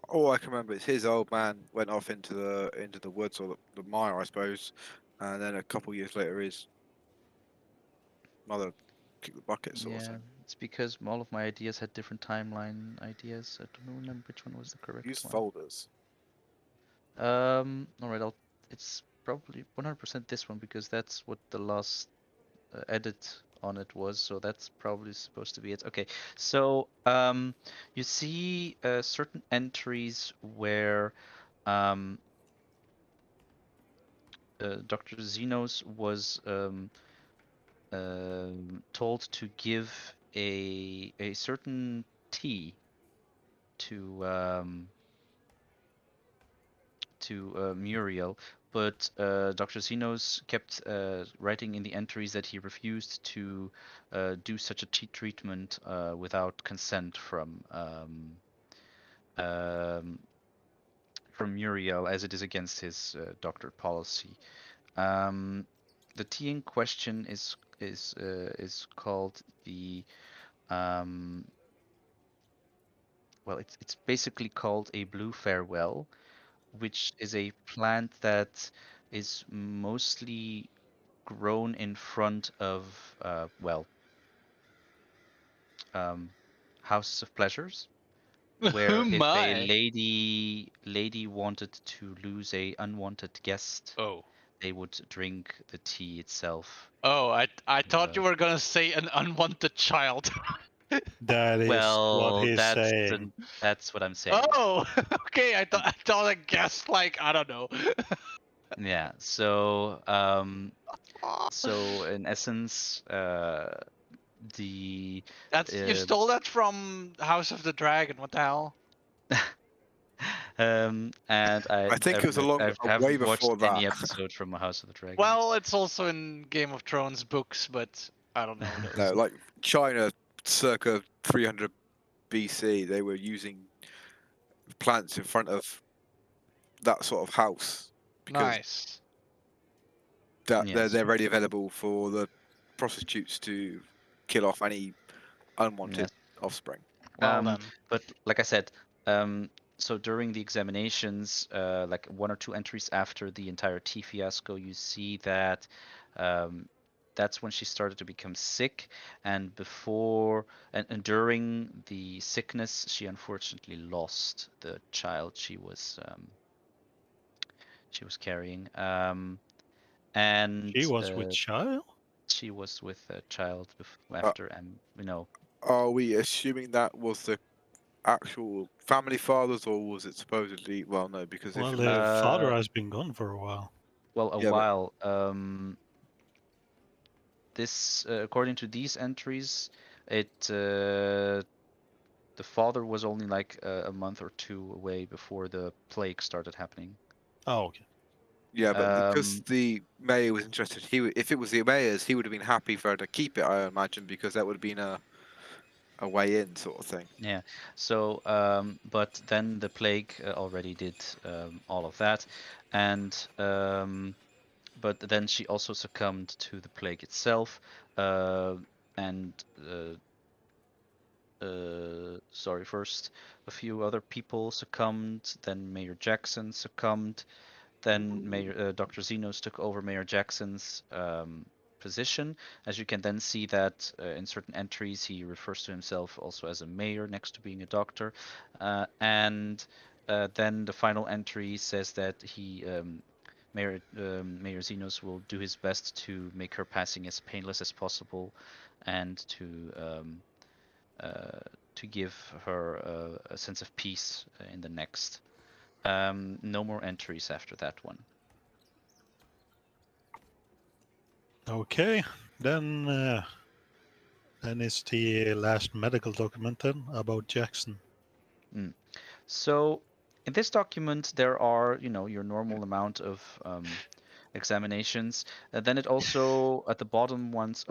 All I can remember is his old man went off into the woods or the mire, I suppose, and then a couple years later his mother kicked the bucket, sort of Yeah, thing. it's because all of my ideas had different timeline ideas. I don't remember which one was the correct Use one. folders. All right, it's probably 100% this one because that's what the last edit on it was, so that's probably supposed to be it. Okay, so you see certain entries where Dr. Xenos was told to give a certain tea Muriel, but Dr. Xenos kept writing in the entries that he refused to do such a treatment without consent from Muriel, as it is against his doctor policy. The tea in question is called the well, it's basically called a blue farewell, which is a plant that is mostly grown in front of houses of pleasures, where if a My. lady wanted to lose a unwanted guest, Oh. they would drink the tea itself. Oh, I thought you Uh, were gonna say an unwanted child. That is what well, he's saying. that's what I'm saying. Oh, okay. I thought I guessed like I don't know. Yeah. So in essence, the That's you uh, stole that from House of the Dragon. What the hell? and I think it was I way haven't watched before that. any episode from House of the Dragon. Well, it's also in Game of Thrones books, but I don't know No, those. like China, circa 300 BC, they were using plants in front of that sort of house because Nice. that Yes. they're ready available for the prostitutes to kill off any unwanted Yes. offspring. Well then. But like I said, so during the examinations, like 1 or 2 entries after the entire tea fiasco, you see that that's when she started to become sick, and and during the sickness, she unfortunately lost the child she was carrying. And She was with child? she was with a child Uh, after, and are we assuming that was the actual family fathers, or was it supposedly? Well, no, because if Well, it was, the father has been gone for a while. well, a yeah, but while. This, according to these entries, the father was only like a month or 2 away before the plague started happening. Oh, okay. yeah, but because Um, the mayor was interested, if it was the mayor's, he would have been happy for her to keep it. I imagine because that would have been a way in sort of thing. yeah. So, but then the plague already did all of that, and but then she also succumbed to the plague itself, and sorry, first a few other people succumbed, then Mayor Jackson succumbed, then Dr. Xenos took over Mayor Jackson's position. As you can then see that in certain entries, he refers to himself also as a mayor next to being a doctor, and then the final entry says that Mayor Xenos will do his best to make her passing as painless as possible, and to give her a sense of peace in the next. No more entries after that one. Okay, then it's the last medical document then about Jackson. So in this document, there are, your normal amount of examinations. Then it also, at the bottom ones,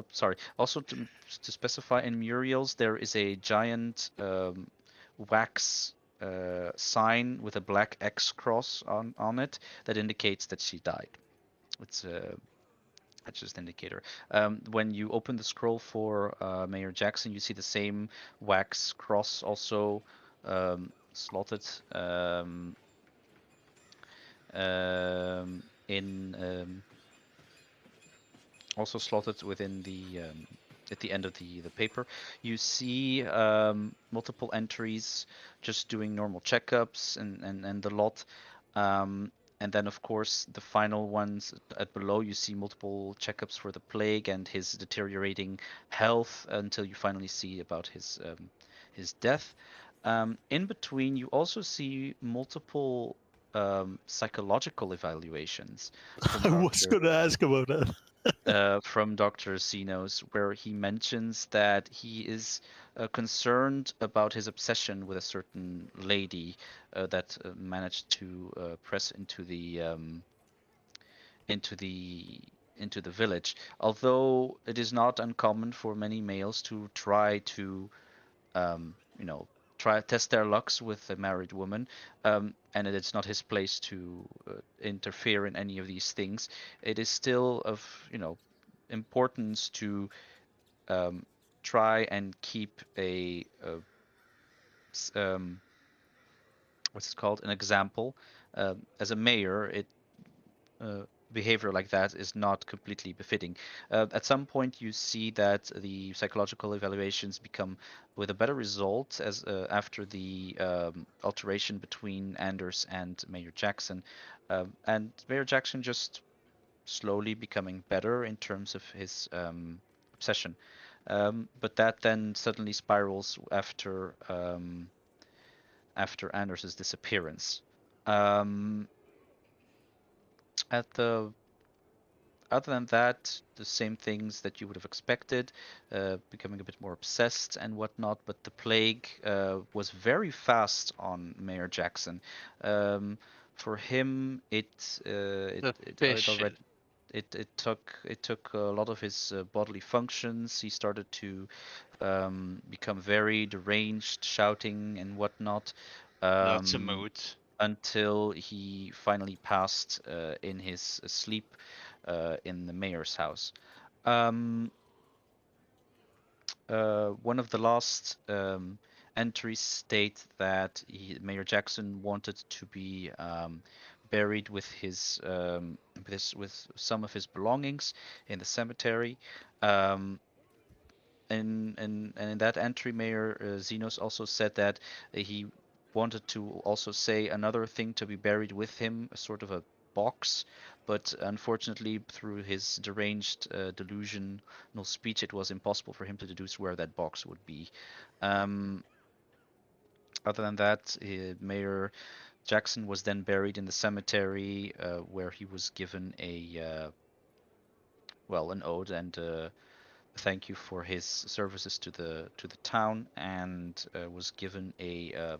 also to specify in Muriel's, there is a giant wax sign with a black X cross on it that indicates that she died. It's that's just an indicator. When you open the scroll for Mayor Jackson, you see the same wax cross also slotted in also slotted within the at the end of the paper. You see multiple entries just doing normal checkups and the lot. And then, of course, the final ones at below, you see multiple checkups for the plague and his deteriorating health until you finally see about his death. In between, you also see multiple psychological evaluations from I was Dr. going to ask about that. from Dr. Xenos, where he mentions that he is concerned about his obsession with a certain lady that managed to press into the into the village. Although it is not uncommon for many males to try to you know, try test their lucks with a married woman, and it's not his place to interfere in any of these things. It is still of, you know, importance to um, try and keep what's it called, an example. As a mayor, uh, behavior like that is not completely befitting. At some point, you see that the psychological evaluations become with a better result as after the alteration between Anders and Mayor Jackson, and Mayor Jackson just slowly becoming better in terms of his obsession. But that then suddenly spirals after Anders's disappearance. Um, at the Other than that, the same things that you would have expected, becoming a bit more obsessed and whatnot. But the plague was very fast on Mayor Jackson. For him, it already Suspicious. it took a lot of his bodily functions. He started to become very deranged, shouting and whatnot. That's a Um, mood. until he finally passed in his sleep in the mayor's house. Um, one of the last entries state that Mayor Jackson wanted to be buried with with some of his belongings in the cemetery. Um, and in that entry, Mayor Xenos also said that he wanted to also say another thing to be buried with him, a sort of a box, but unfortunately, through his deranged delusional speech, it was impossible for him to deduce where that box would be. Um, Other than that, Mayor Jackson was then buried in the cemetery, where he was given an ode and thank you for his services to the town, and was given a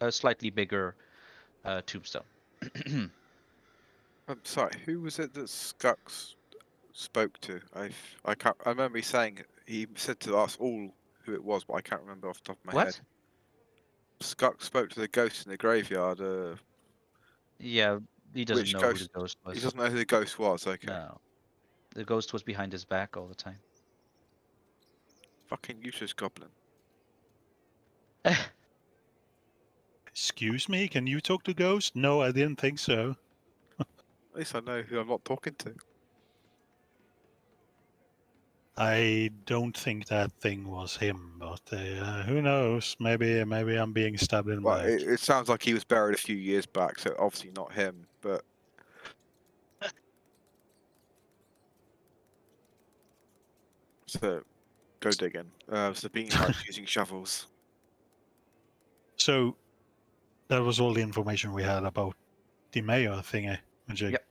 slightly bigger tombstone. I'm sorry, who was it that Skux spoke to? I can't. I remember he saying he said to us all who it was, but I can't remember off the top of my head. What? Skux spoke to the ghost in the graveyard. Yeah, he doesn't Which know who the ghost? ghost He was. doesn't know who the ghost was. Okay. No, the ghost was behind his back all the time. Fucking useless goblin. Excuse me, can you talk to Ghost? No, I didn't think so. At least I know who I'm not talking to. I don't think that thing was him, but who knows? Maybe I'm being stabbed in the Well, back. it sounds like he was buried a few years back, so obviously not him. But so go digging. Sabine likes using shovels. So that was all the information we had about the mayor thingy. Majig. Yep.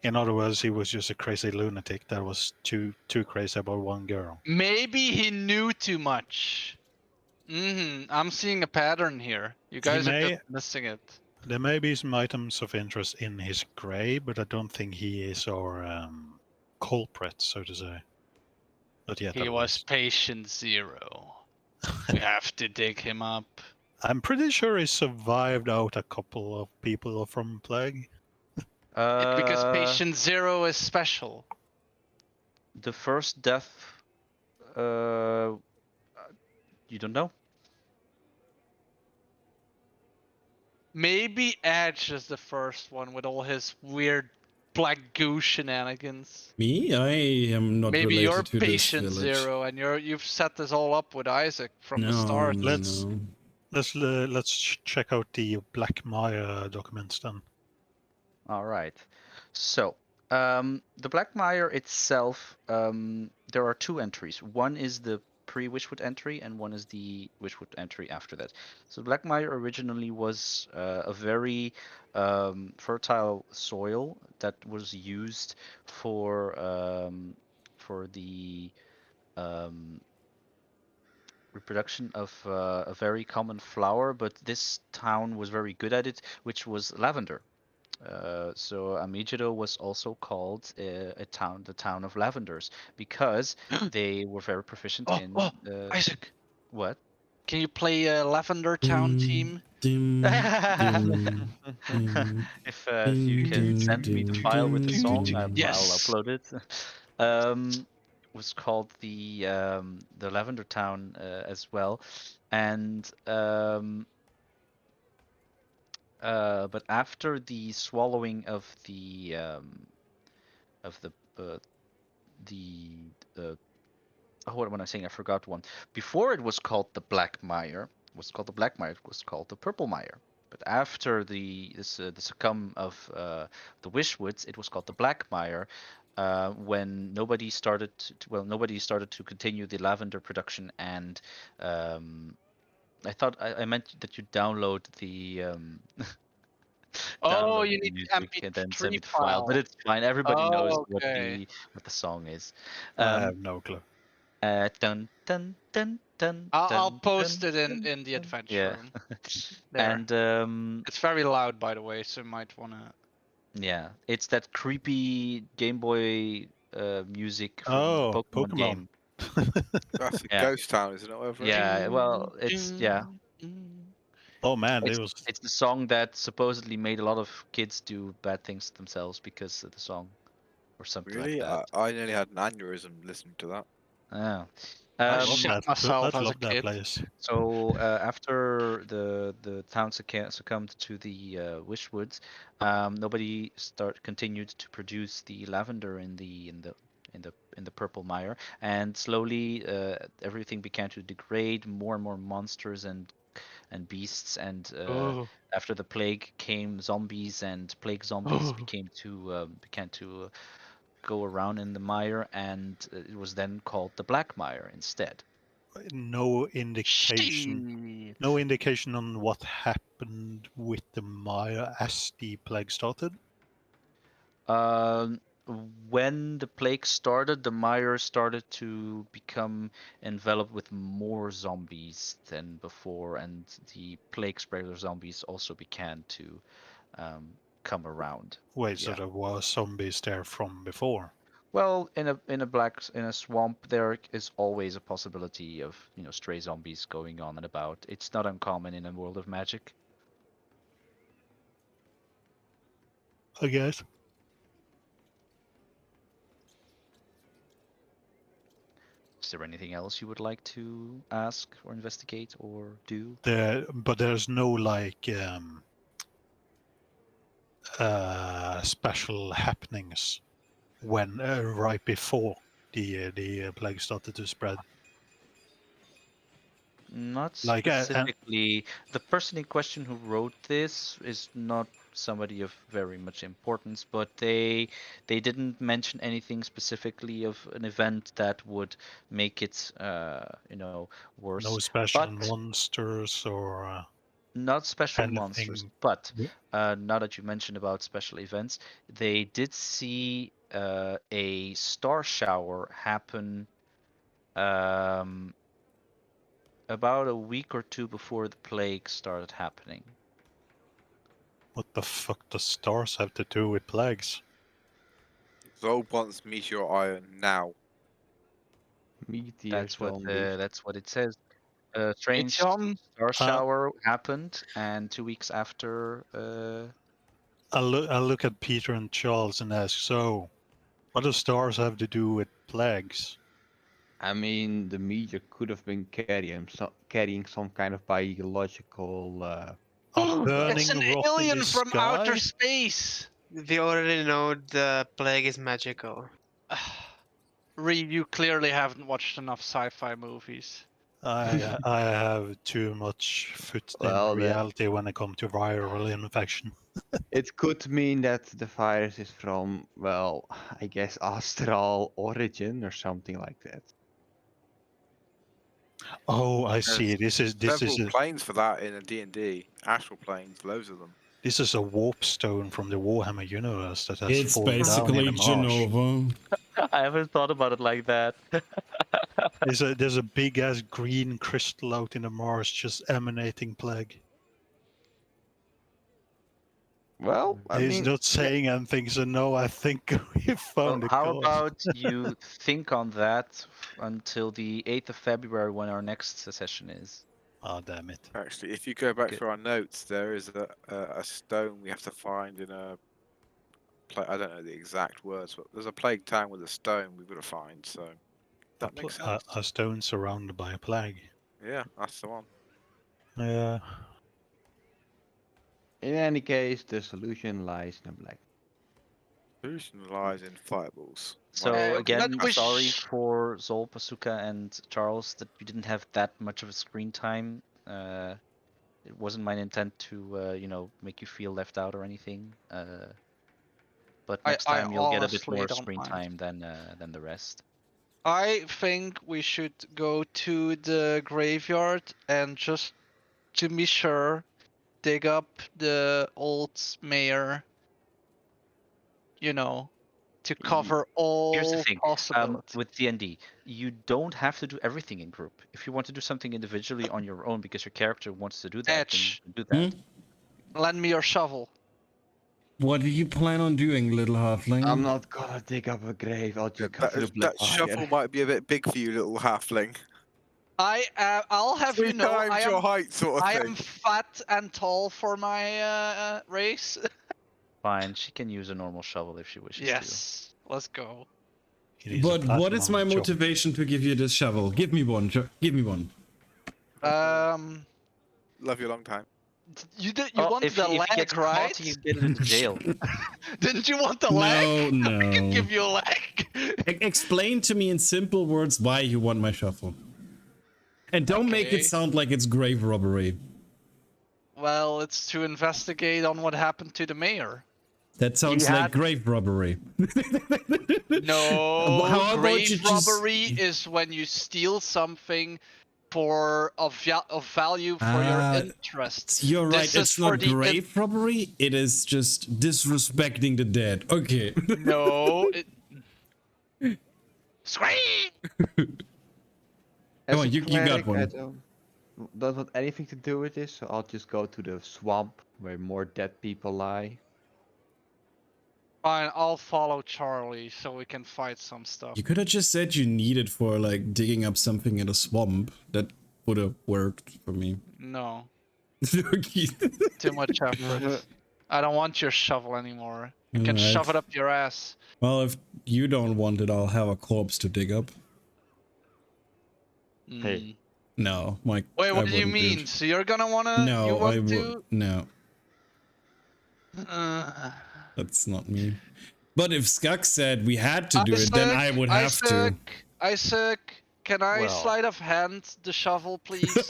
In other words, he was just a crazy lunatic that was too crazy about one girl. Maybe he knew too much. I'm seeing a pattern here. You guys are just missing it. There may be some items of interest in his grave, but I don't think he is our culprit, so to say. Not yet, He at was least. patient zero. We have to dig him up. I'm pretty sure he survived out a couple of people from plague. It's because Uh, patient zero is special. the first death, uh, you don't know. Maybe Edge is the first one with all his weird black goo shenanigans. Me? I am not Maybe you're related to this patient village. zero and you've set this all up with Isaac from the No, start. no, Let's- no. Let's check out the Black Maya documents then. All right. So, the Black Mire itself, there are two entries. One is the pre-Wishwood entry, and one is the Wishwood entry after that. So Black Mire originally was a very fertile soil that was used for the um, reproduction of a very common flower, but this town was very good at it, which was lavender. So Amigido was also called the town of lavenders, because they were very proficient Oh, in oh, Isaac, what? can you play a Lavender Town team? Dim, dim, dim, If you dim, can dim, send me the dim, file with the dim, song, dim. I'll Yes. upload it. Was called the Lavender Town as well, and but after the swallowing of the oh, what am I saying? I forgot one. Before it was called the Black Mire, it was called the Purple Mire. But after the succumb of the Wishwoods, it was called the Black Mire. When nobody started to continue the lavender production, and I thought I meant that you download Oh, download you the need the music and then send MP3 me the file, but file. it's fine. Everybody knows Oh, okay. what the song is. I Um, have no clue. Dun dun dun dun I'll dun post dun it dun in the dun. adventure Yeah, room. There. and It's very loud, by the way, so you might wanna. yeah, it's that creepy Game Boy music from the Oh, Pokemon Pokemon. game. That's a Yeah, ghost town, isn't it? Whatever it is. yeah. Well, it's yeah, Oh man, it it's was it's the song that supposedly made a lot of kids do bad things to themselves because of the song or something like Really? that. I nearly had an aneurysm listening to that. Yeah. I I love shit that. myself I as a love that kid. place. So after the town succumbed to the Wishwoods, nobody continued to produce the lavender in the purple mire, and slowly everything began to degrade. More and more monsters and beasts, and Oh. after the plague came zombies, and plague zombies began to go around in the mire, and it was then called the Black Mire instead. No indication. Shit. No indication on what happened with the Maya as the plague started. Um, when the plague started, the mire started to become enveloped with more zombies than before, and the plague spreader zombies also began to come around. Wait, so Yeah. there was zombies there from before? Well, in a swamp, there is always a possibility of stray zombies going on and about. It's not uncommon in a world of magic. I guess. Is there anything else you would like to ask or investigate or do? But there's no like special happenings when right before the plague started to spread. Not Like specifically. The person in question who wrote this is not somebody of very much importance, but they didn't mention anything specifically of an event that would make it worse. no special But monsters or not special monsters. anything. But now that you mentioned about special events, they did see a star shower happen um, about a week or two before the plague started happening. What the fuck does stars have to do with plagues? Zob wants meteor iron now. Meteor zombies. That's what it says. A strange Meteon? star Uh, shower happened, and 2 weeks after, I'll look at Peter and Charles and ask, so, what do stars have to do with plagues? I mean, the meteor could have been carrying some kind of biological. A It's burning an rock in alien the from outer sky? space! We already know the plague is magical. Reed, you clearly haven't watched enough sci-fi movies. I have too much foot in Well, then reality when it comes to viral infection. it could mean that the virus is from, well, I guess astral origin or something like that. Oh, I see. This is Several planes for that in a D&D. Astral planes, loads of them. this is a warp stone from the Warhammer universe that has It's fallen down in basically the marsh. Genova. I haven't thought about it like that. There's a big ass green crystal out in the marsh just emanating plague. Well, I He's mean, not saying anything, so no, I think we Well, found the how cause. about you think on that until the 8th of February when our next session is? Oh, damn it. Actually, if you go back Good. through our notes, there is a stone we have to find in a. I don't know the exact words, but there's a plague town with a stone we've got to find. So that makes sense. A stone surrounded by a plague. Yeah, that's the one. Yeah. in any case, the solution lies in the black. Solution lies in fireballs. So but again, we sorry sh- for Zol, Pasuka, and Charles that you didn't have that much of a screen time. It wasn't my intent to, make you feel left out or anything. But next I time you'll get a bit honestly more don't screen mind. time than the rest. I think we should go to the graveyard and just to be sure, dig up the old mayor. To cover Here's the all thing, possibilities. with DND, you don't have to do everything in group. If you want to do something individually on your own because your character wants to do that, then you Etch, can do that. lend me your shovel. What do you plan on doing, little halfling? I'm not gonna dig up a grave. I'll just go to the black That shovel might be a bit big for you, little halfling. I'll have Three you know, times your height, sort of I thing. am fat and tall for my race. Fine, she can use a normal shovel if she wishes to. Yes, let's go. It is a But what is platinum my job. motivation to give you this shovel? Give me one. Give me one. Love you a long time. You Oh, want if the he leg, gets right? caught, you get into jail. Didn't you want the No, leg? no. I can give you a leg. Explain to me in simple words why you want my shovel. And don't make Okay. it sound like it's grave robbery. Well, it's to investigate on what happened to the mayor. That sounds He like had- grave robbery. No, How about grave you just- robbery is when you steal something of value for your interest. You're right, This is it's for not the grave robbery, it is just disrespecting the dead. Okay. No. Scream! As Come on, a you got cleric, I one. don't want anything to do with this, so I'll just go to the swamp where more dead people lie. Fine, I'll follow Charlie so we can fight some stuff. You could have just said you need it for like digging up something in a swamp. That would have worked for me. No, Okay. too much effort. I don't want your shovel anymore. You can Alright. shove it up your ass. Well, if you don't want it, I'll have a corpse to dig up. Hey. No, Mike. Wait, what I do you wouldn't do mean? it. So you're gonna wanna? No, you want I to? would. No, that's not me. But if Skuk said we had to do it, then I would have to. Isaac, can I Well. sleight of hand the shovel, please? Can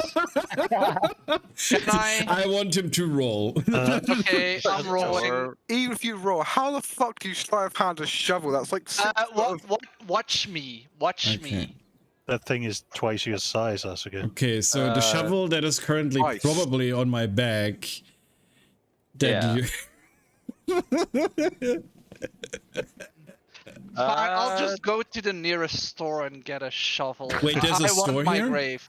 I? I want him to roll. Okay, I'm rolling. Or Even if you roll, how the fuck do you sleight of hand a shovel? That's like six foot of- Watch me. Watch Okay. me. That thing is twice your size, Asuka. Okay, so the shovel that is currently Nice. probably on my back. That Yeah. you. Fine, I'll just go to the nearest store and get a shovel. Wait, there's a I store want my here? grave.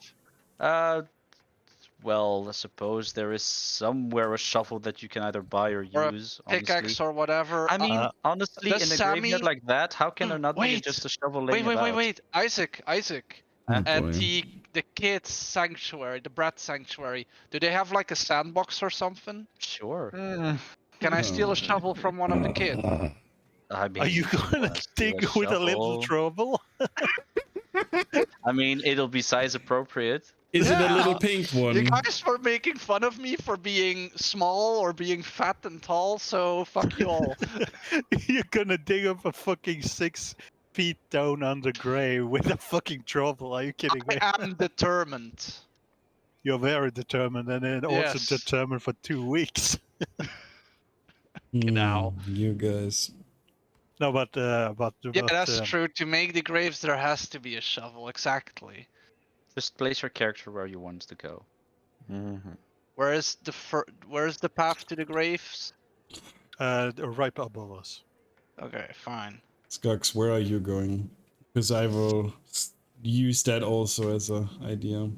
well, I suppose there is somewhere a shovel that you can either buy or Or a use. Pickaxe honestly. or whatever. I mean, honestly, in does a Sammy- graveyard like that, how can there not be Wait, just a shovel wait, laying wait, wait, about? wait. Isaac. Oh, At boy. the kids sanctuary, the brat sanctuary, do they have like a sandbox or something? Sure. Can I steal a shovel from one of the kids? I mean, Are you if gonna wanna steal dig with a little shovel- trouble? I mean, it'll be size appropriate. Is it a Yeah. little pink one? You guys were making fun of me for being small or being fat and tall, so fuck you all. You're gonna dig up a fucking 6 feet down under grave with a fucking trouble. Are you kidding me? I am determined. You're very determined, and then also Yes. determined for 2 weeks. Genau. You guys. No, but Yeah, that's true. To make the graves, there has to be a shovel. Exactly. Just place your character where you want to go. Mhm. Where's the path to the graves? Right above us. Okay, fine. Skux, where are you going? Because I will use that also as an idea.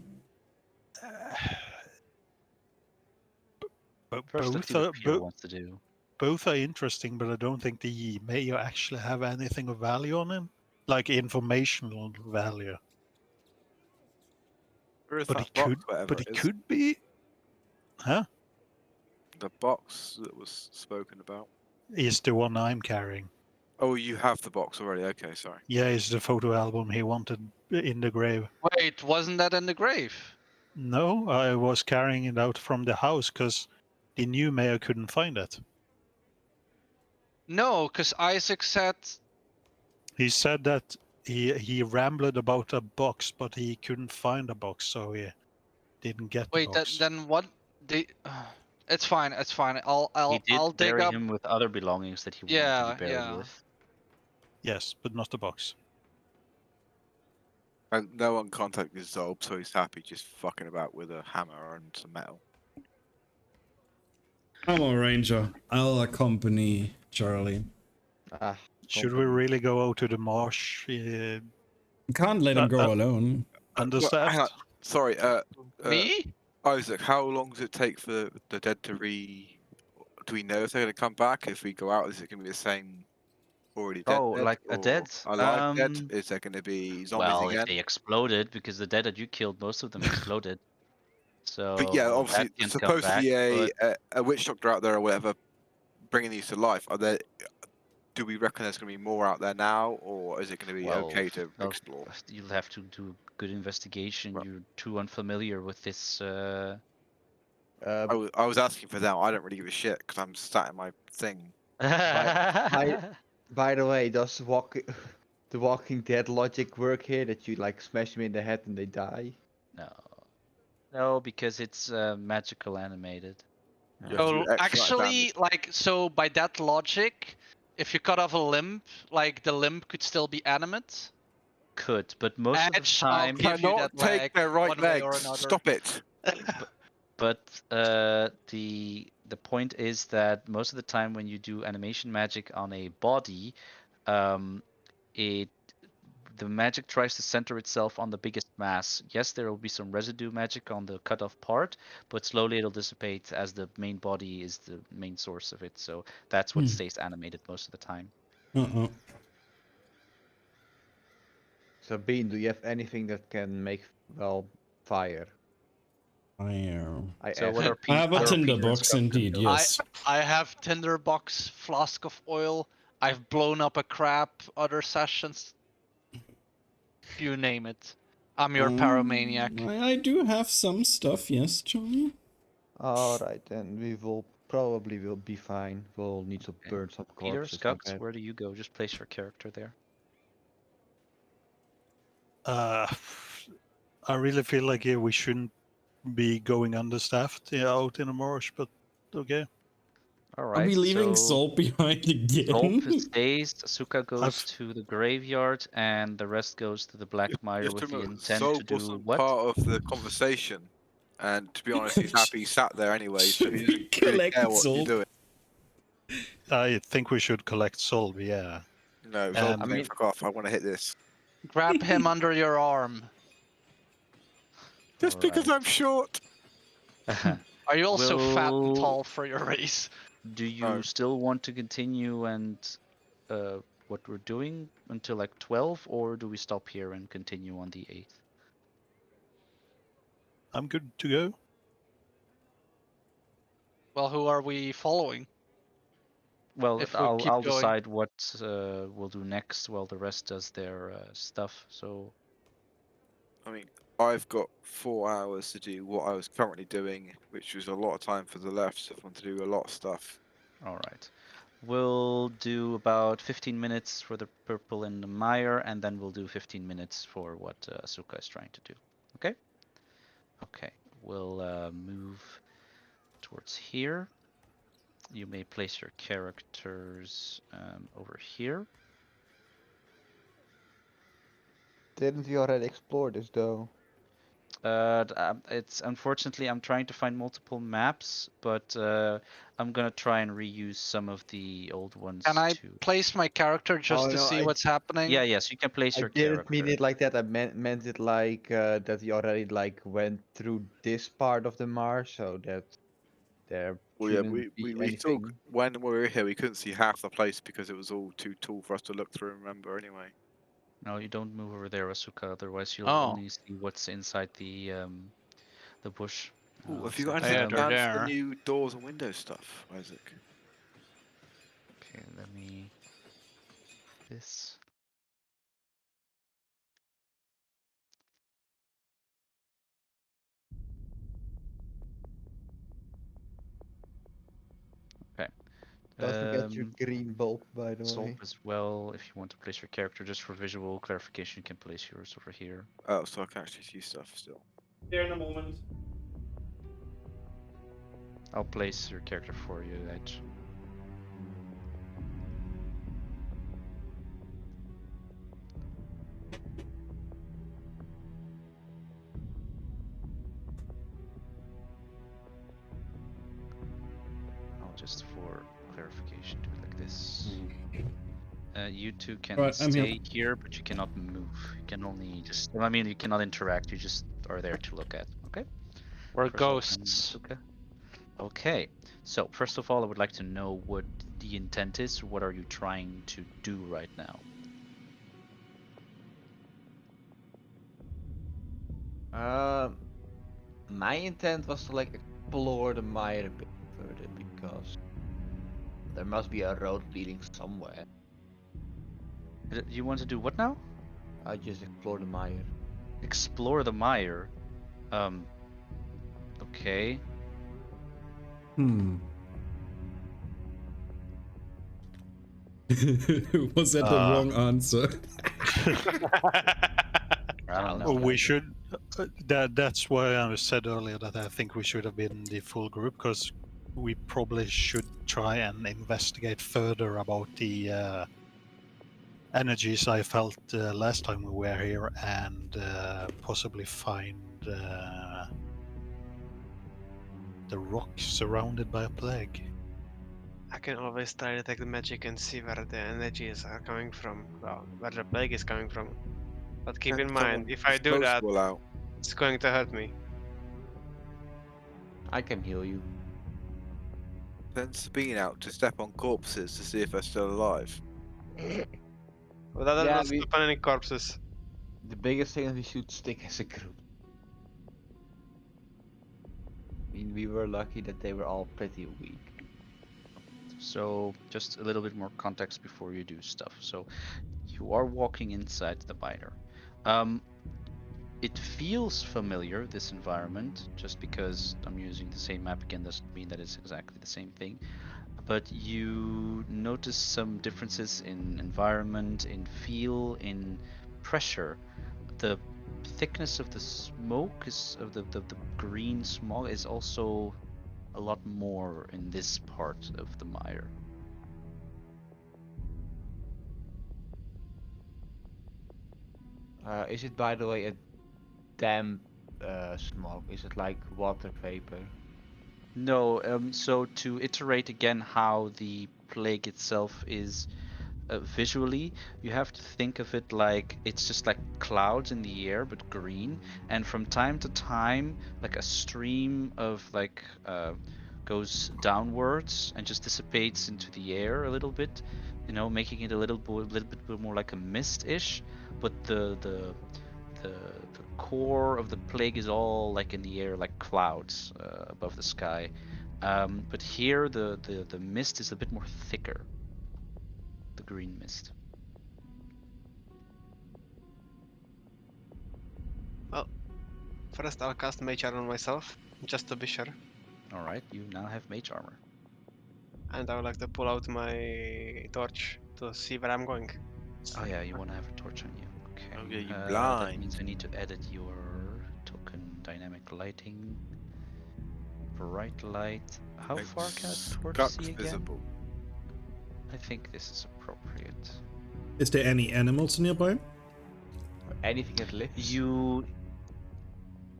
First, let's see what Pure wants to do. Both are interesting, but I don't think the mayor actually have anything of value on him, like informational value. Where is But that he box, could, whatever but it he is? could be, huh? The box that was spoken about. Is the one I'm carrying. Oh, you have the box already. Okay, sorry. Yeah, it's the photo album he wanted in the grave. Wait, wasn't that in the grave? No, I was carrying it out from the house because the new mayor couldn't find it. No, because Isaac said. He said that he rambled about a box, but he couldn't find a box, so he didn't get the Wait, box. then what? The. It's fine. It's fine. He did I'll dig bury up. him with other belongings that he wanted to Yeah, be buried yeah. with. Yes, but not the box. And no one contacted Zolb, so he's happy just fucking about with a hammer and some metal. I'm a ranger. I'll accompany Charlie. Ah, Should we company. really go out to the marsh? Can't let him go alone. Hang on. Understaffed? Sorry, Me? Isaac, how long does it take for the dead to do we know if they're going to come back? If we go out, is it going to be the same already dead? Oh, like a or dead? alive dead? Is there going to be zombies Well, if again? they exploded, because the dead that you killed, most of them exploded. So But yeah, obviously, that can come supposed to back. be But a witch doctor out there or whatever bringing these to life. Are there? Do we reckon there's going to be more out there now, or is it going to be well, okay to well, explore? you'll have to do good investigation. Well- You're too unfamiliar with this. I was asking for them. I don't really give a shit because I'm sat in my thing. By the way, does the Walking Dead logic work here that you like smash them in the head and they die? No, no, because it's magical animated. You have to do Oh, X amount of actually, damage. like, so by that logic, if you cut off a limb, like the limb could still be animate. Could, but most of the Edge, I'll time, give you Cannot that take leg their right one way or legs. another. Stop it. but the point is that most of the time when you do animation magic on a body, it the magic tries to center itself on the biggest mass. Yes, there will be some residue magic on the cut off part, but slowly it'll dissipate as the main body is the main source of it. So that's what stays animated most of the time. Uh-oh. So Bean, do you have anything that can make fire? Fire. So what are I have a what are tinder Peter and box Scott gonna indeed, do? yes. I have tinderbox, flask of oil. I've blown up a crab other sessions. You name it. I'm your pyromaniac. I do have some stuff, yes, Charlie. Alright, then we will probably will be fine. We'll need to Okay. burn some Peter, corpses. I Scott, bet. where do you go? Just place your character there. I really feel like we shouldn't be going understaffed out in the marsh, but okay. All Are right. we leaving so Zolp behind again? Zolp stays, Asuka goes I've- to the graveyard, and the rest goes to the Black You Mire have to with the remember, intent to Zolb do wasn't what? part of the conversation. And to be honest, he's happy he sat there anyway, so Should he we doesn't really collect care what you're Zolp? doing. I think we should collect Solv, yeah. No, And- Zolb I saying, mean- fuck off, I want to hit this. Grab him under your arm. Just because I'm short. Are you also fat and Will- tall for your race? Do you No. still want to continue and what we're doing until like 12, or do we stop here and continue on the 8th? I'm good to go. Well, who are we following? Well, If we I'll keep going. decide what we'll do next while the rest does their stuff. So I mean, I've got 4 hours to do what I was currently doing, which was a lot of time for the left, so I want to do a lot of stuff. all right. We'll do about 15 minutes for the purple and the mire, and then we'll do 15 minutes for what Asuka is trying to do. Okay? Okay. We'll move towards here. You may place your characters over here. Didn't we already explore this though? It's unfortunately I'm trying to find multiple maps, but I'm gonna try and reuse some of the old ones Can I too. place my character just Oh, to no, see what's happening? Yeah, yes, you can place I your didn't mean character. it like that. I meant it like that we already like went through this part of the Mars, so that there Well, yeah, shouldn't be we still anything. when we were here, we couldn't see half the place because it was all too tall for us to look through. Remember, anyway. No, you don't move over there, Asuka. Otherwise, you'll Oh. only see what's inside the bush. Oh, One have you got second. anything Yeah, they're planned for the there. new doors and windows stuff, Isaac? Okay, let me this. Okay. Don't forget your green bulb, by the Solp way. as well. If you want to place your character just for visual clarification, you can place yours over here. Oh, so I can actually see stuff still. Here in a moment. I'll place your character for you, Edge. I'll just for clarification do it like this. You two can Right, I'm here. stay here, but you cannot move. You can only just. I mean, you cannot interact. You just are there to look at. Okay. We're For Solp and ghosts. Asuka. Okay. So first of all, I would like to know what the intent is. What are you trying to do right now? My intent was to like explore the mire a bit further because there must be a road leading somewhere. You want to do what now? I just explore the mire. Explore the mire. Okay. Was that the wrong answer? I don't know. Well, we should. That's why I said earlier that I think we should have been the full group because we probably should try and investigate further about the energies I felt last time we were here and possibly find the rock surrounded by a plague. I can always try to detect the magic and see where the energies are coming from. Well, where the plague is coming from. But keep in mind, if I do that, Out. it's going to hurt me. I can heal you. Send Sabine out to step on corpses to see if they're still alive. But that Yeah, doesn't stop any corpses. The biggest thing is we should stick as a group. I mean, we were lucky that they were all pretty weak. So just a little bit more context before you do stuff. So you are walking inside the miner. It feels familiar, this environment, just because I'm using the same map again doesn't mean that it's exactly the same thing. But you notice some differences in environment, in feel, in pressure. The thickness of the smoke is of the green smog is also a lot more in this part of the mire. Is it, by the way, a damp smoke? Is it like water vapor? No, so to iterate again how the plague itself is visually, you have to think of it like it's just like clouds in the air but green, and from time to time like a stream of like goes downwards and just dissipates into the air a little bit, you know, making it a little bit more like a mist-ish, but the core of the plague is all like in the air like clouds above the sky. But here the mist is a bit more thicker, the green mist. Well, first I'll cast Mage Armor on myself, just to be sure. Alright, you now have mage armor. And I would like to pull out my torch to see where I'm going. Oh yeah, you want to have a torch on you. Okay. Oh yeah, you That means blind. I need to edit your token dynamic lighting. Bright light. How far can a torch Guts see again? visible. I think this is appropriate. Is there any animals nearby? Or anything that lives? You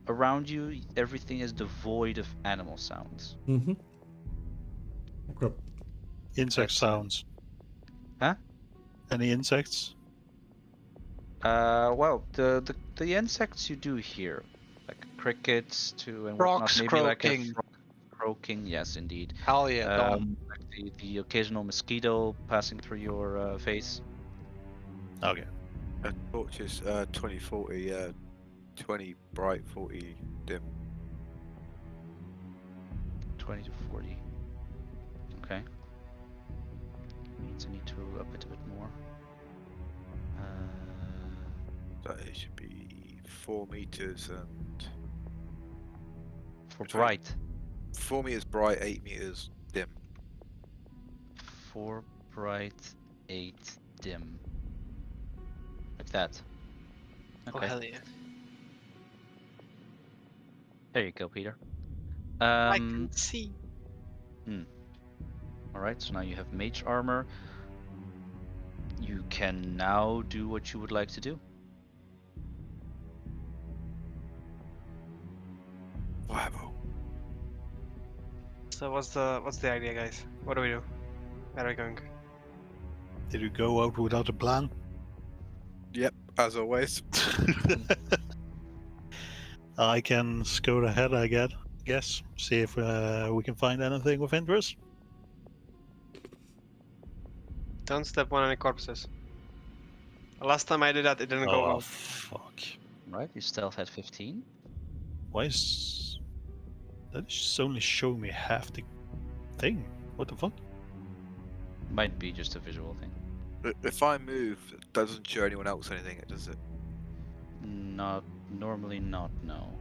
around you, everything is devoid of animal sounds. Mm-hmm. Okay. Insect That's- sounds. Huh? Any insects? Well, the insects you do hear, like crickets and whatnot, Frogs maybe like a croaking. frog croaking. Yes, indeed. Hell yeah, done. Like the occasional mosquito passing through your face. Okay. Torches 20, 40, 20 bright, 40 dim. 20 to 40. Okay. Means I need to up it a bit more. So it should be 4 meters and For Between- bright. 4 meters bright, 8 meters dim. 4 bright, 8 dim. Like that. Oh Okay. hell yeah! There you go, Peter. I can see. Alright, so now you have mage armor. You can now do what you would like to do. Bravo. So what's the idea, guys? What do we do? Where are we going? Did you go out without a plan? Yep, as always. I can scout ahead, I guess. See if we can find anything of interest. Don't step on any corpses. Last time I did that, it didn't go Oh, well. fuck. Right, you stealth at 15. Why is... That is only showing me half the thing. What the fuck? Might be just a visual thing. If I move, it doesn't show anyone else anything, does it? Normally not, no.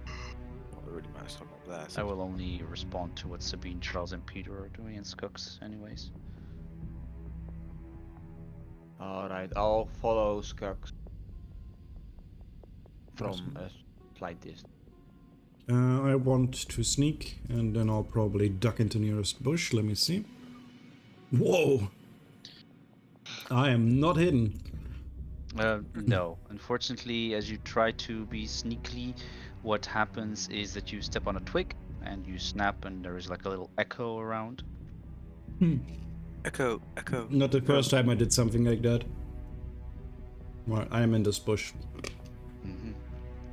Not really matters, I'm not there. I So will only respond to what Sabine, Charles, and Peter are doing in Skux, anyways. Alright, I'll follow Skux from Awesome. a slight distance. I want to sneak, and then I'll probably duck into nearest bush. Let me see. Whoa! I am not hidden. No. Unfortunately, as you try to be sneakily, what happens is that you step on a twig and you snap, and there is like a little echo around. echo, echo. Not the first time I did something like that. Well, I am in this bush.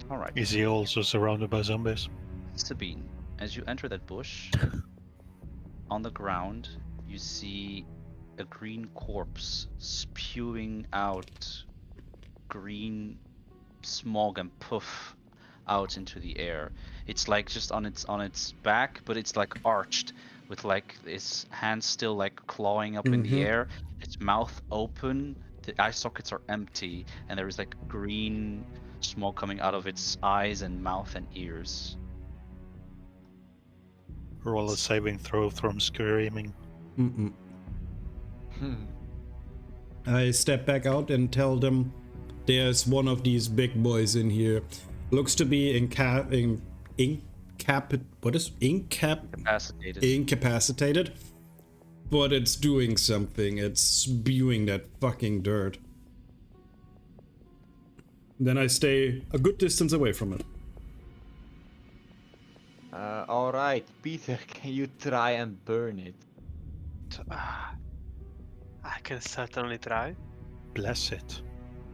All right. Is he also surrounded by zombies? Sabine, as you enter that bush, on the ground, you see a green corpse spewing out green smog and puff out into the air. It's like just on its back, but it's like arched with like its hands still like clawing up in the air, its mouth open, the eye sockets are empty, and there is like green smoke coming out of its eyes and mouth and ears. Roll a saving throw from screaming. Mm-mm. I step back out and tell them there's one of these big boys in here. Looks to be incapacitated, but it's doing something. It's spewing that fucking dirt. Then I stay a good distance away from it. Alright, Peter, can you try and burn it? I can certainly try. Bless it.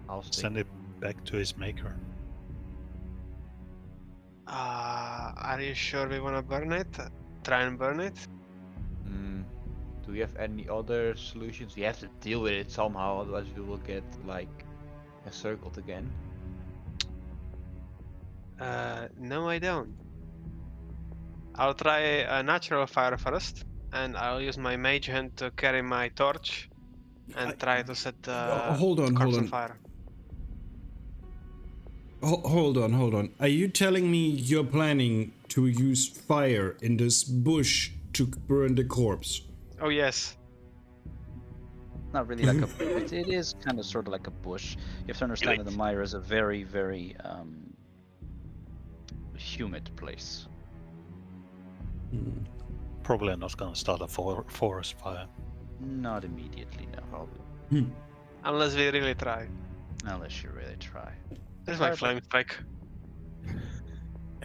I'll stick. Send it back to his maker. Are you sure we wanna burn it? Try and burn it? Do we have any other solutions? We have to deal with it somehow, otherwise we will get like encircled again. No, I don't. I'll try a natural fire first, and I'll use my mage hand to carry my torch and try to set the hold on. corpse on fire. Hold on. Are you telling me you're planning to use fire in this bush to burn the corpse? Oh yes. Not really like a. It is kind of sort of like a bush. You have to understand that the Mire is a very, very humid place. Probably not gonna start a forest fire. Not immediately, no. Unless we really try. Unless you really try. This is my flame strike.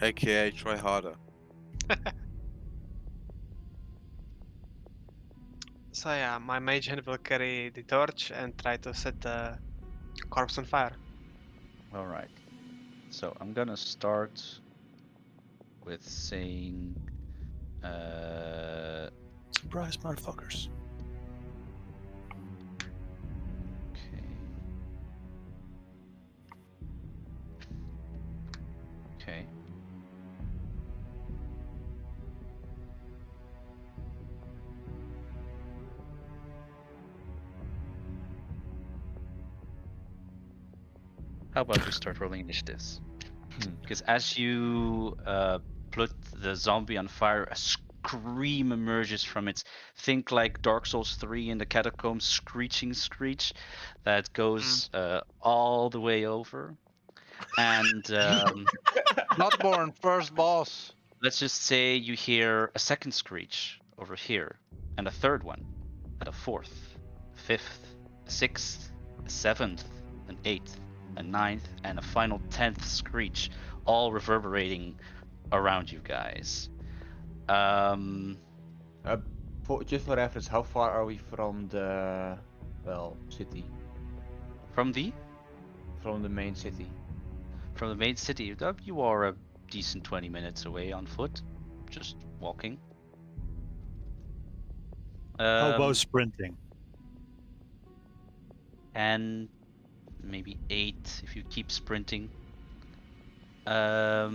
AKA try harder. So yeah, my mage hand will carry the torch and try to set the corpse on fire. All right. So I'm gonna start with saying, Surprise, motherfuckers. okay. Okay. How about we start rolling initiatives? Because as you put the zombie on fire, a scream emerges from its, think like Dark Souls 3 in the catacombs, screeching screech that goes all the way over. And Bloodborne, first boss. let's just say you hear a second screech over here, and a third one, and a fourth, a fifth, a sixth, a seventh, an eighth, a ninth, and a final 10th screech, all reverberating around you guys. Just for reference, how far are we from the city? From the Main city. From the main city, you are a decent 20 minutes away on foot, just walking. How about sprinting? And maybe 8 if you keep sprinting. Well,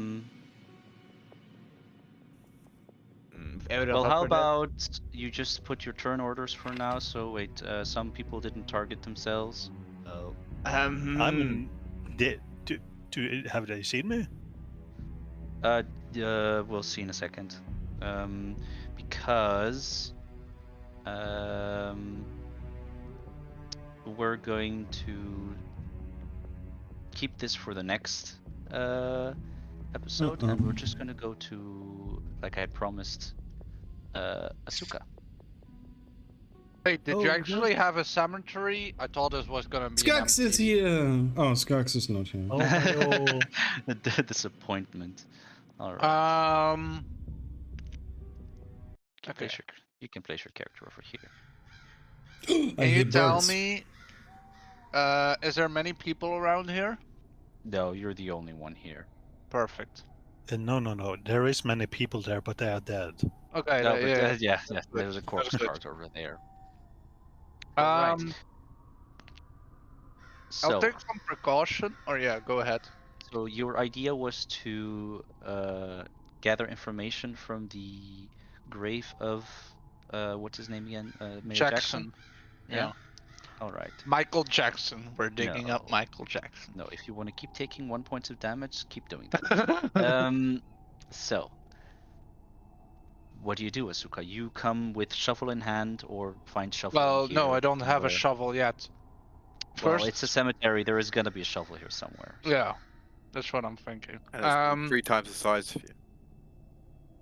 how about you just put your turn orders for now? So wait, some people didn't target themselves. Oh. I mean, have they seen me? We'll see in a second. Because we're going to keep this for the next episode, and we're just gonna go to, like I promised, Asuka. Wait, did you Oh, actually have a cemetery? I thought this was gonna be Skux an is empty. here. Oh, Skux is not here. Oh no. The disappointment. All right. Okay. You can place your character over here. I Can you hate tell birds. me, is there many people around here? No, you're the only one here. Perfect. No. There is many people there, but they are dead. Okay, No, but yeah. yeah, there's a corpse That's good. cart over there. All right. I'll So, take some precaution. Or yeah, go ahead. so your idea was to gather information from the grave of what's his name again? Mayor Jackson. Yeah. All right. Michael Jackson. We're digging up No. Michael Jackson. No, if you want to keep taking 1 point of damage, keep doing that. So what do you do, Asuka? You come with shovel in hand or find shovel Well, in here? no, I don't have a somewhere? shovel yet. Well, First, it's a cemetery. There is gonna be a shovel here somewhere. So. yeah, that's what I'm thinking. And it's 3 times the size of you.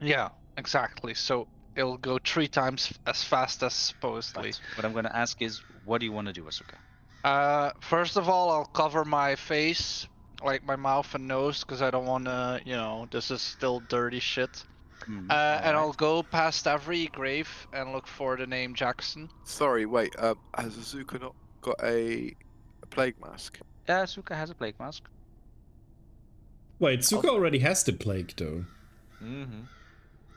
Yeah, exactly. So it'll go 3 times as fast as supposedly. Right. What I'm gonna ask is, what do you want to do, Asuka? First of all, I'll cover my face, like my mouth and nose, because I don't want to, this is still dirty shit. And I'll go past every grave and look for the name Jackson. Sorry, wait. Has Azuka not got a plague mask? Yeah, Asuka has a plague mask. Wait, Suka already has the plague, though. Mm-hmm.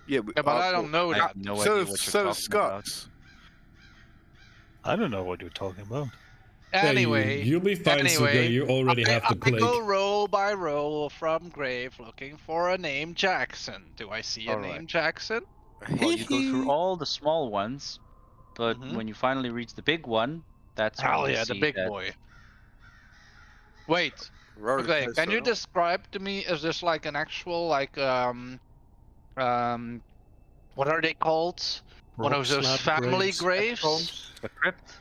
Yeah, but I don't know I that. have no so idea what so you're does talking about. Skux. I don't know what you're talking about. Anyway, you'll be fine, Suka. You already have the I go plague. row by row from grave looking for a name Jackson. Do I see a All name right. Jackson? Well, you go through all the small ones, but Mhm. when you finally reach the big one, that's when Hell you yeah, see the big that. boy. Wait. Okay, can you describe to me, is this like an actual, like, what are they called? One of those slab family graves. graves? A crypt?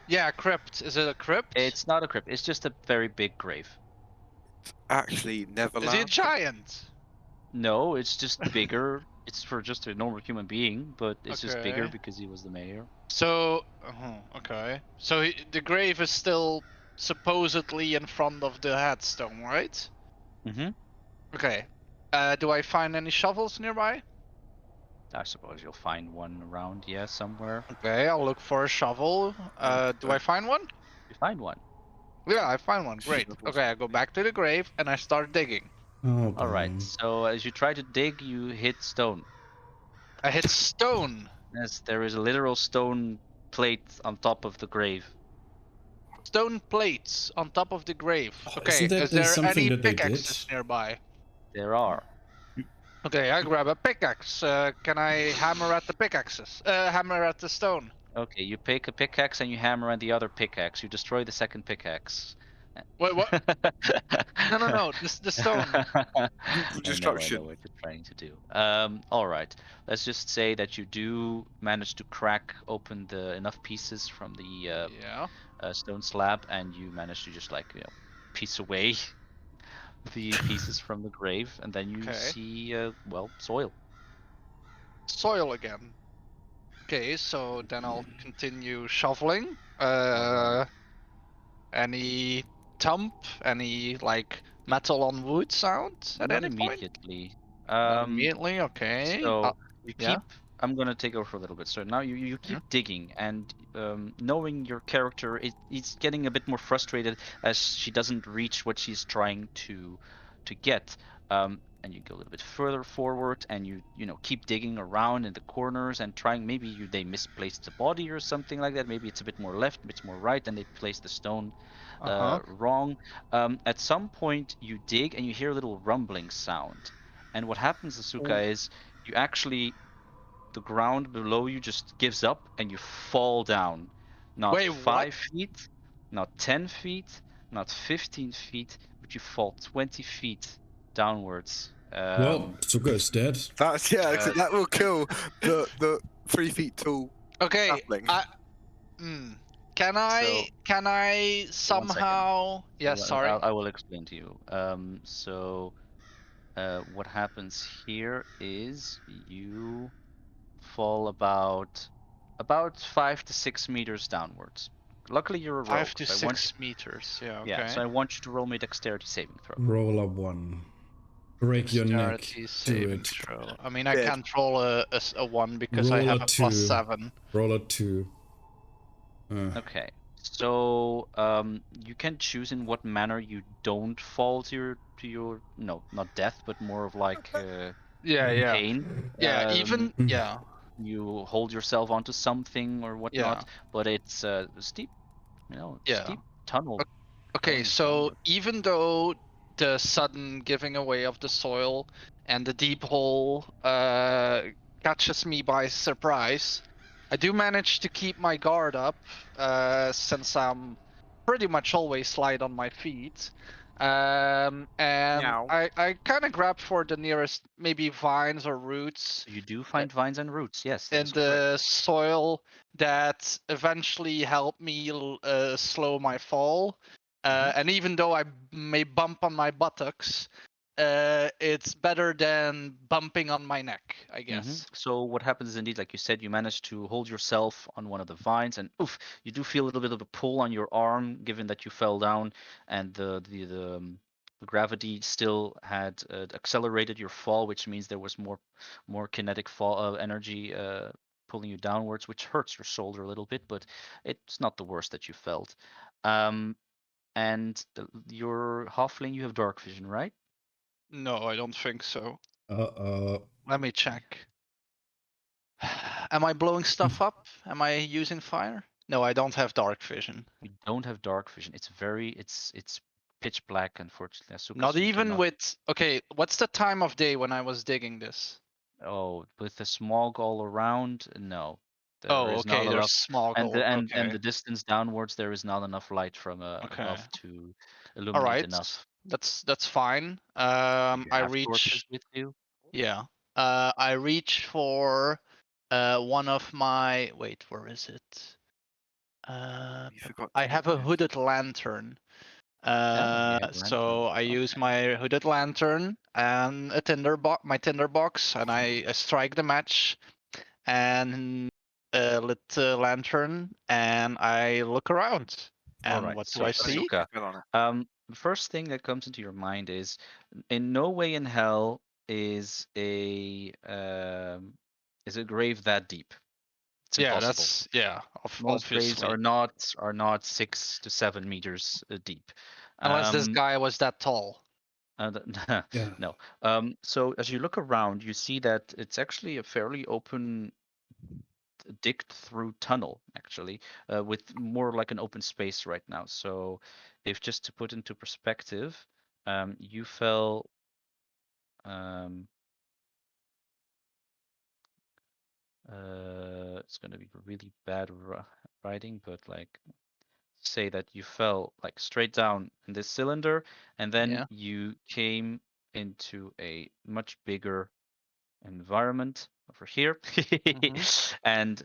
Yeah, crypt. Is it a crypt? It's not a crypt. It's just a very big grave. Actually, Neverland. Is he a giant? No, it's just bigger. It's for just a normal human being, but it's just bigger Okay. because he was the mayor. So, okay. So the grave is still supposedly in front of the headstone, right? Mm-hmm. Okay. Do I find any shovels nearby? I suppose you'll find one around, yeah, somewhere. Okay, I'll look for a shovel. Do I find one? You find one. Yeah, I find one. Great. Shovels. Okay, I go back to the grave and I start digging. Oh, All right. bummer. So as you try to dig, you hit stone. I hit stone. Yes, there is a literal stone plate on top of the grave. Stone plates on top of the grave. Oh, Okay, isn't that is there something any that they did? pickaxes nearby? There are. Okay, I grab a pickaxe. Can I hammer at the pickaxes? Hammer at the stone. Okay, you pick a pickaxe and you hammer on the other pickaxe. You destroy the second pickaxe. Wait, what? No. The stone. I Destruction. know what you're trying to do. All right. Let's just say that you do manage to crack open the enough pieces from the Yeah. stone slab, and you manage to just like piece away the pieces from the grave, and then you Okay. see well, soil. Soil again. Okay, so then I'll continue shoveling. Any thump? Any like metal on wood sound at Not any point? immediately. Not Um, immediately. Okay. So you yeah. keep. I'm gonna take over for a little bit. So now you keep Yeah. digging, and knowing your character, it's getting a bit more frustrated as she doesn't reach what she's trying to get. And you go a little bit further forward, and you keep digging around in the corners and trying. Maybe they misplaced the body or something like that. Maybe it's a bit more left, a bit more right, and they placed the stone Uh-huh. wrong. At some point, you dig and you hear a little rumbling sound. And what happens, Asuka, is you actually the ground below you just gives up and you fall down. Not Wait, what? 5 feet, not 10 feet, not 15 feet, but you fall 20 feet downwards. Well, Tsuka is dead. That's that will kill the 3 feet tall Okay. sapling. Can I One second. somehow? Yeah, sorry. I will explain to you. So what happens here is you fall about 5 to 6 meters downwards. Luckily, you're a rogue. 5 to So 6 meters. Yeah. Okay. so I want you to roll me a dexterity saving throw. Roll up one. Break your neck. Dexterity Do saving it. throw. I mean, I Dead. can't roll a 1 because I Roll have a a 2. +7. Roll a 2. Okay. So you can choose in what manner you don't fall to your no, not death, but more of like Yeah. pain. Yeah. Even. Yeah. You hold yourself onto something or whatnot, but it's a steep, Yeah. steep tunnel. Okay, going so downward. even though the sudden giving away of the soil and the deep hole catches me by surprise, I do manage to keep my guard up since I'm pretty much always light on my feet. And Meow. I kind of grab for the nearest maybe vines or roots You do find vines and roots. Yes, that in is correct. the soil that eventually help me slow my fall. And even though I may bump on my buttocks, it's better than bumping on my neck, I guess. So what happens is indeed, like you said, you manage to hold yourself on one of the vines, and oof, you do feel a little bit of a pull on your arm, given that you fell down, and the gravity still had accelerated your fall, which means there was more kinetic fall energy pulling you downwards, which hurts your shoulder a little bit, but it's not the worst that you felt. And your halfling, you have dark vision, right? No, I don't think so. Uh-oh. Let me check. Am I blowing stuff up? Am I using fire? No, I don't have dark vision. You don't have dark vision. It's pitch black, unfortunately. Asuka, Not so you even cannot. with. Okay, what's the time of day when I was digging this? Oh, with the smog all around, no. There Oh, is okay. not There's enough, small and gold. and Okay. the distance downwards, there is not enough light from Okay. above to All illuminate right. enough. That's fine. Do you I have torches reach. with you? Yeah. I reach for one of my. Wait, where is it? You forgot I to have get a this. hooded lantern. Yeah, So I use my hooded lantern and my tinder box, and I strike the match and lit the lantern, and I look around. And Alright, what do so I see? Asuka, Fell on it. the first thing that comes into your mind is, in no way in hell is a grave that deep. It's Yeah, impossible. that's yeah. Most graves Obviously, are not 6 to 7 meters deep. unless this Um, guy was that tall. Yeah. no. So as you look around, you see that it's actually a fairly open, digged through tunnel, actually, with more like an open space right now. So, if just to put into perspective, you fell. It's going to be really bad writing, but like, say that you fell like straight down in this cylinder, and then Yeah. you came into a much bigger environment over here, and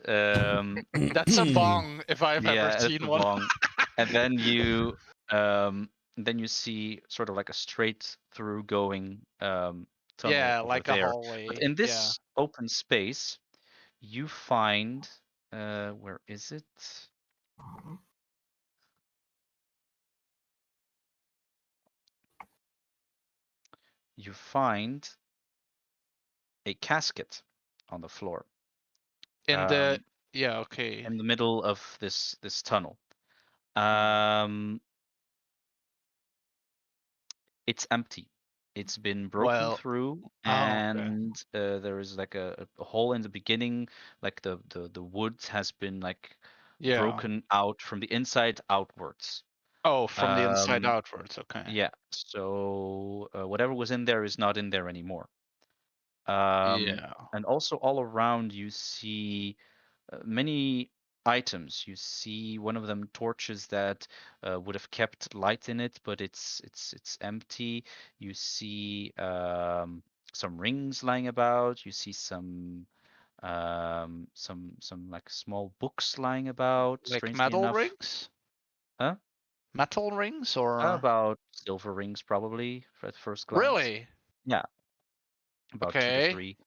That's a bong if I've ever yeah, it's seen a one. bong, and then you see sort of like a straight through going tunnel Yeah, over like a there. hallway. But in Yeah. this open space, you find where is it? You find a casket on the floor. In the yeah, okay. In the middle of this tunnel. It's empty. It's been broken Well, through, oh, okay. and there is like a hole in the beginning. Like the wood has been like Yeah. broken out from the inside outwards. Oh, from the inside Um, outwards. Okay. Yeah. So whatever was in there is not in there anymore. Yeah. And also all around you see many items. You see one of them torches that would have kept light in it, but it's empty. You see some rings lying about. You see some like small books lying about. Like Strangely metal enough, rings? huh? Metal rings or About silver rings, probably at first glance. really? Yeah, about 2 to Okay. 3.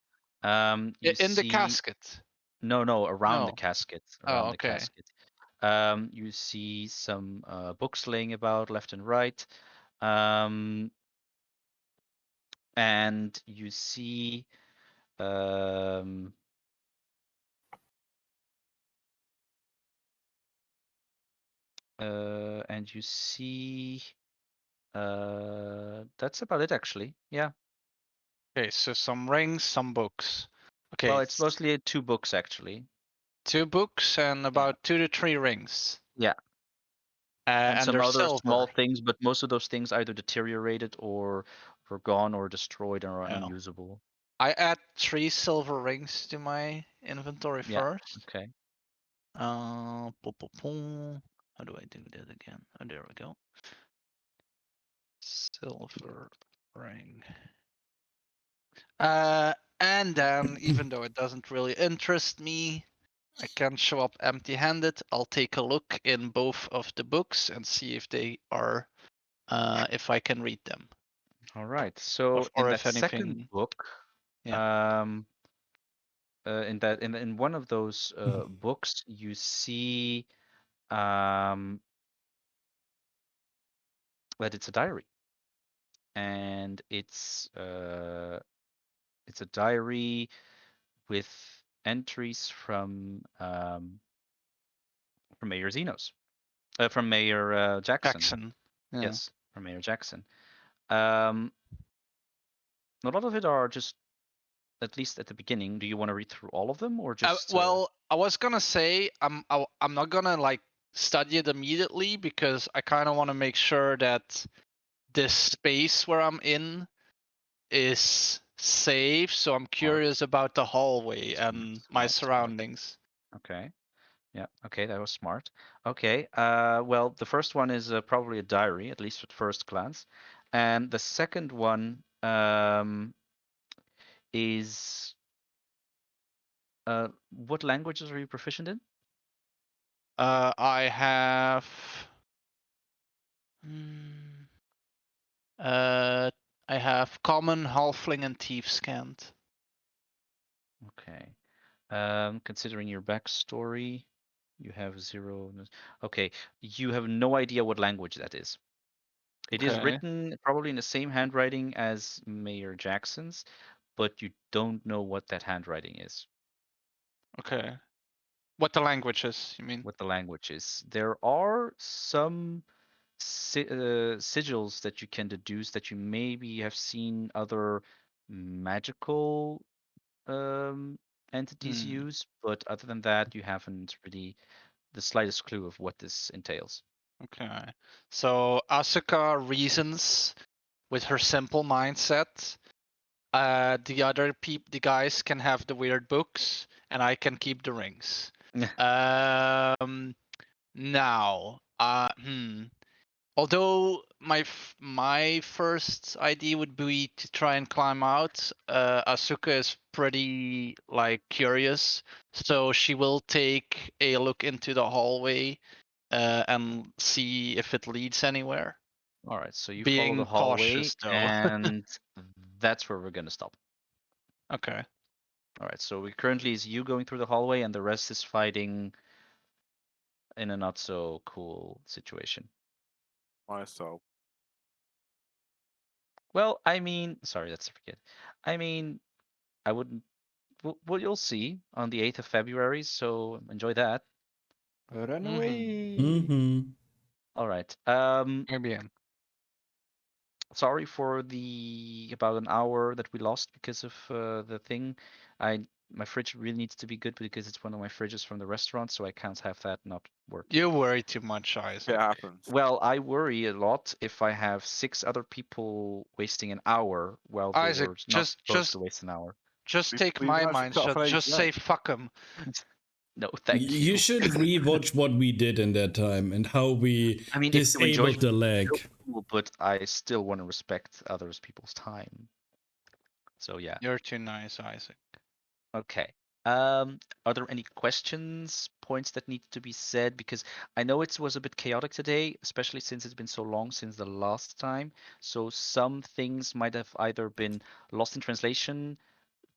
You In the see casket. no, around the No. casket, Oh, around the okay. casket. You see some books laying about left and right, and you see um, and you see that's about it, actually. Yeah. Okay, so some rings, some books. Okay. Well, it's mostly 2 books, actually. 2 books and about 2 to 3 rings. Yeah. And And some they're other small silver. things, but most of those things either deteriorated or were gone or destroyed or are Yeah. unusable. I add 3 silver rings to my inventory Yeah. first. Okay. How do I do that again? Oh, there we go. Silver ring. And then, even though it doesn't really interest me, I can show up empty-handed. I'll take a look in both of the books and see if they are, if I can read them. All right. So Or in if that second anything, book, in one of those books, you see that it's a diary, and it's a diary with entries from Mayor Xenos, from Mayor Jackson. Jackson. Yeah. Yes, from Mayor Jackson. A lot of it are just, at least at the beginning. Do you want to read through all of them, or just? Well, I was gonna say I'm not gonna like study it immediately because I kind of want to make sure that this space where I'm in is safe. So I'm curious about the hallway and my Smart. surroundings. Okay. Yeah. Okay, that was smart. Okay. Well, the first one is probably a diary, at least at first glance, and the second one is what languages are you proficient in? I have. Hmm, I have common, halfling, and thief scanned. Okay. Considering your backstory, You have 0. Okay, you have no idea what language that is. It is Okay. written probably in the same handwriting as Mayor Jackson's, but you don't know what that handwriting is. Okay. What the language is, you mean? What the language is. There are some sigils that you can deduce that you maybe have seen other magical entities Hmm. use, but other than that, you haven't really the slightest clue of what this entails. Okay. So Asuka reasons with her simple mindset. The guys can have the weird books, and I can keep the rings. Now, although my first idea would be to try and climb out, Asuka is pretty like curious, so she will take a look into the hallway and see if it leads anywhere. All right, so you follow Being the hallway, cautious, though. and that's where we're gonna stop. Okay. All right, so we currently is you going through the hallway, and the rest is fighting in a not so cool situation. Myself. Well, I mean, sorry, that's forget. I mean, I wouldn't. Well, you'll see on the 8th of February, so enjoy that. Run Mhm. away. Mm-hmm. All right. Maybe. Sorry for the about an hour that we lost because of the thing. My fridge really needs to be good because it's one of my fridges from the restaurant, so I can't have that not work. You worry too much, Isaac. It happens. Well, I worry a lot if I have 6 other people wasting an hour while they Isaac, were not supposed to waste an hour. just take we my managed to cut off mindset. an Just 80 say fuck him. No, thank You you. should rewatch what we did in that time and how we I mean, if you enjoy disabled the leg. cool, but I still want to respect others people's time. So yeah. You're too nice, Isaac. Okay. Are there any questions, points that need to be said? Because I know it was a bit chaotic today, especially since it's been so long since the last time. So some things might have either been lost in translation,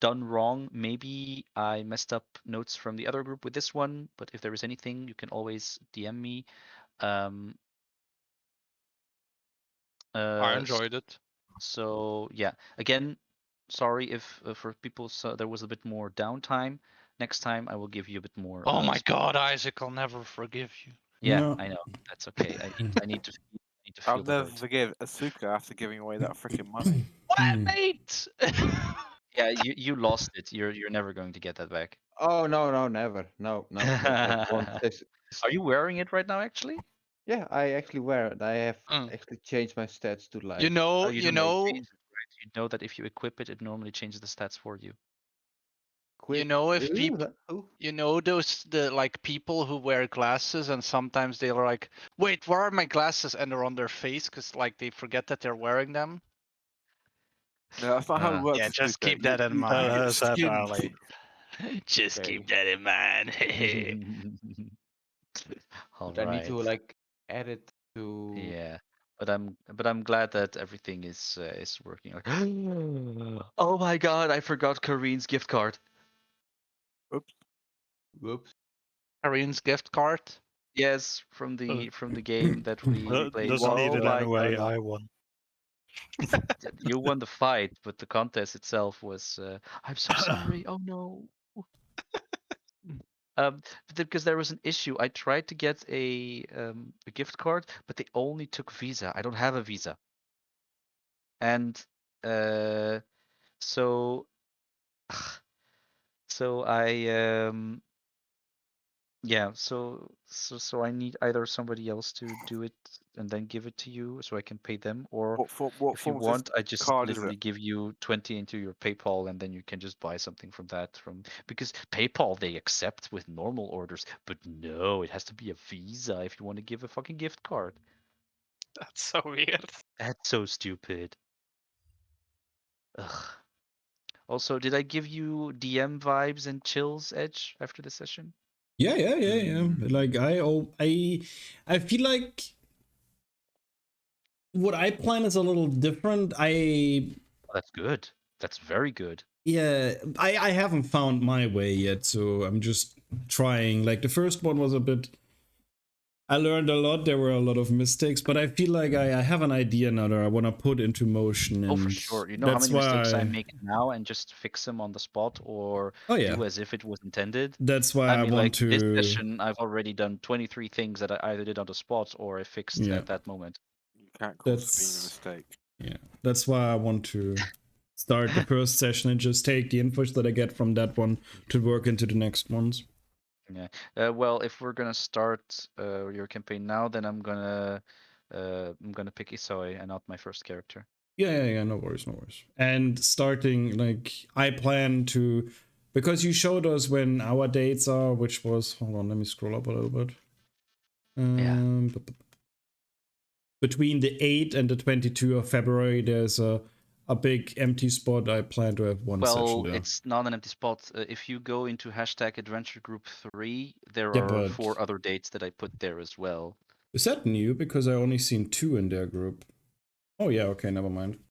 done wrong. Maybe I messed up notes from the other group with this one, but if there is anything, you can always DM me. Um, I enjoyed it. So yeah, again, sorry if for people there was a bit more downtime. Next time I will give you a bit more. Oh my God, Isaac, I'll never forgive you. Yeah, No. I know. That's okay. I need to I'll feel the never hurt. forgive Asuka after giving away that freaking money. What, mate? Yeah, you lost it. You're never going to get that back. Oh no, never. No. I want this. Are you wearing it right now, actually? Yeah, I actually wear it. I have Mm. actually changed my stats to like. You know, Oh, you don't change it, right? You know that if you equip it, it normally changes the stats for you. Quick. if people, the like people who wear glasses and sometimes they're like, wait, where are my glasses? And they're on their face because like they forget that they're wearing them. No, that's not how it works. Yeah, just Asuka. keep that in You mind. get That's that, skinned. Ali. Just Okay. keep that in mind. All But I need to right. like add it to. Yeah, but I'm glad that everything is working. Like, oh my God, I forgot Kareen's gift card. Whoops. Karin's gift card. Yes, from the game that we played. Doesn't need Oh it my anyway. God, I won. you won the fight, but the contest itself was. I'm so sorry. Oh no. Because there was an issue. I tried to get a gift card, but they only took Visa. I don't have a Visa, and so so I yeah, so I need either somebody else to do it and then give it to you so I can pay them, or What if you form of want, I just card is literally it? give you 20 into your PayPal and then you can just buy something from that because PayPal they accept with normal orders, but no, it has to be a Visa if you want to give a fucking gift card. That's so weird. That's so stupid. Ugh. Also, did I give you DM vibes and chills, Edge, after the session? Yeah. Like I feel like what I plan is a little different. Oh, that's good. That's very good. Yeah, I haven't found my way yet, so I'm just trying. Like the first one was a bit. I learned a lot. There were a lot of mistakes, but I feel like I have an idea now that I want to put into motion. And Oh, for sure. You know how that's many why mistakes I make now and just fix them on the spot or Oh yeah, do as if it was intended? that's why I I mean, want like this to. session, I've already done 23 things that I either did on the spot or I fixed Yeah, at that moment. You can't call Sabine a that's mistake. yeah. That's why I want to start the first session and just take the inputs that I get from that one to work into the next ones. Yeah. Well, if we're gonna start your campaign now, then I'm gonna pick Isoi and not my first character. Yeah. No worries. And starting, like, I plan to, because you showed us when our dates are, which was, hold on, let me scroll up a little bit. Between the 8th and the 22 of February, there's a big empty spot. I plan to have one session Well, there. it's not an empty spot. If you go into hashtag Adventure Group 3, there Yeah, are but 4 other dates that I put there as well. is that new? Because I only seen 2 in their group. Oh yeah, okay, never mind.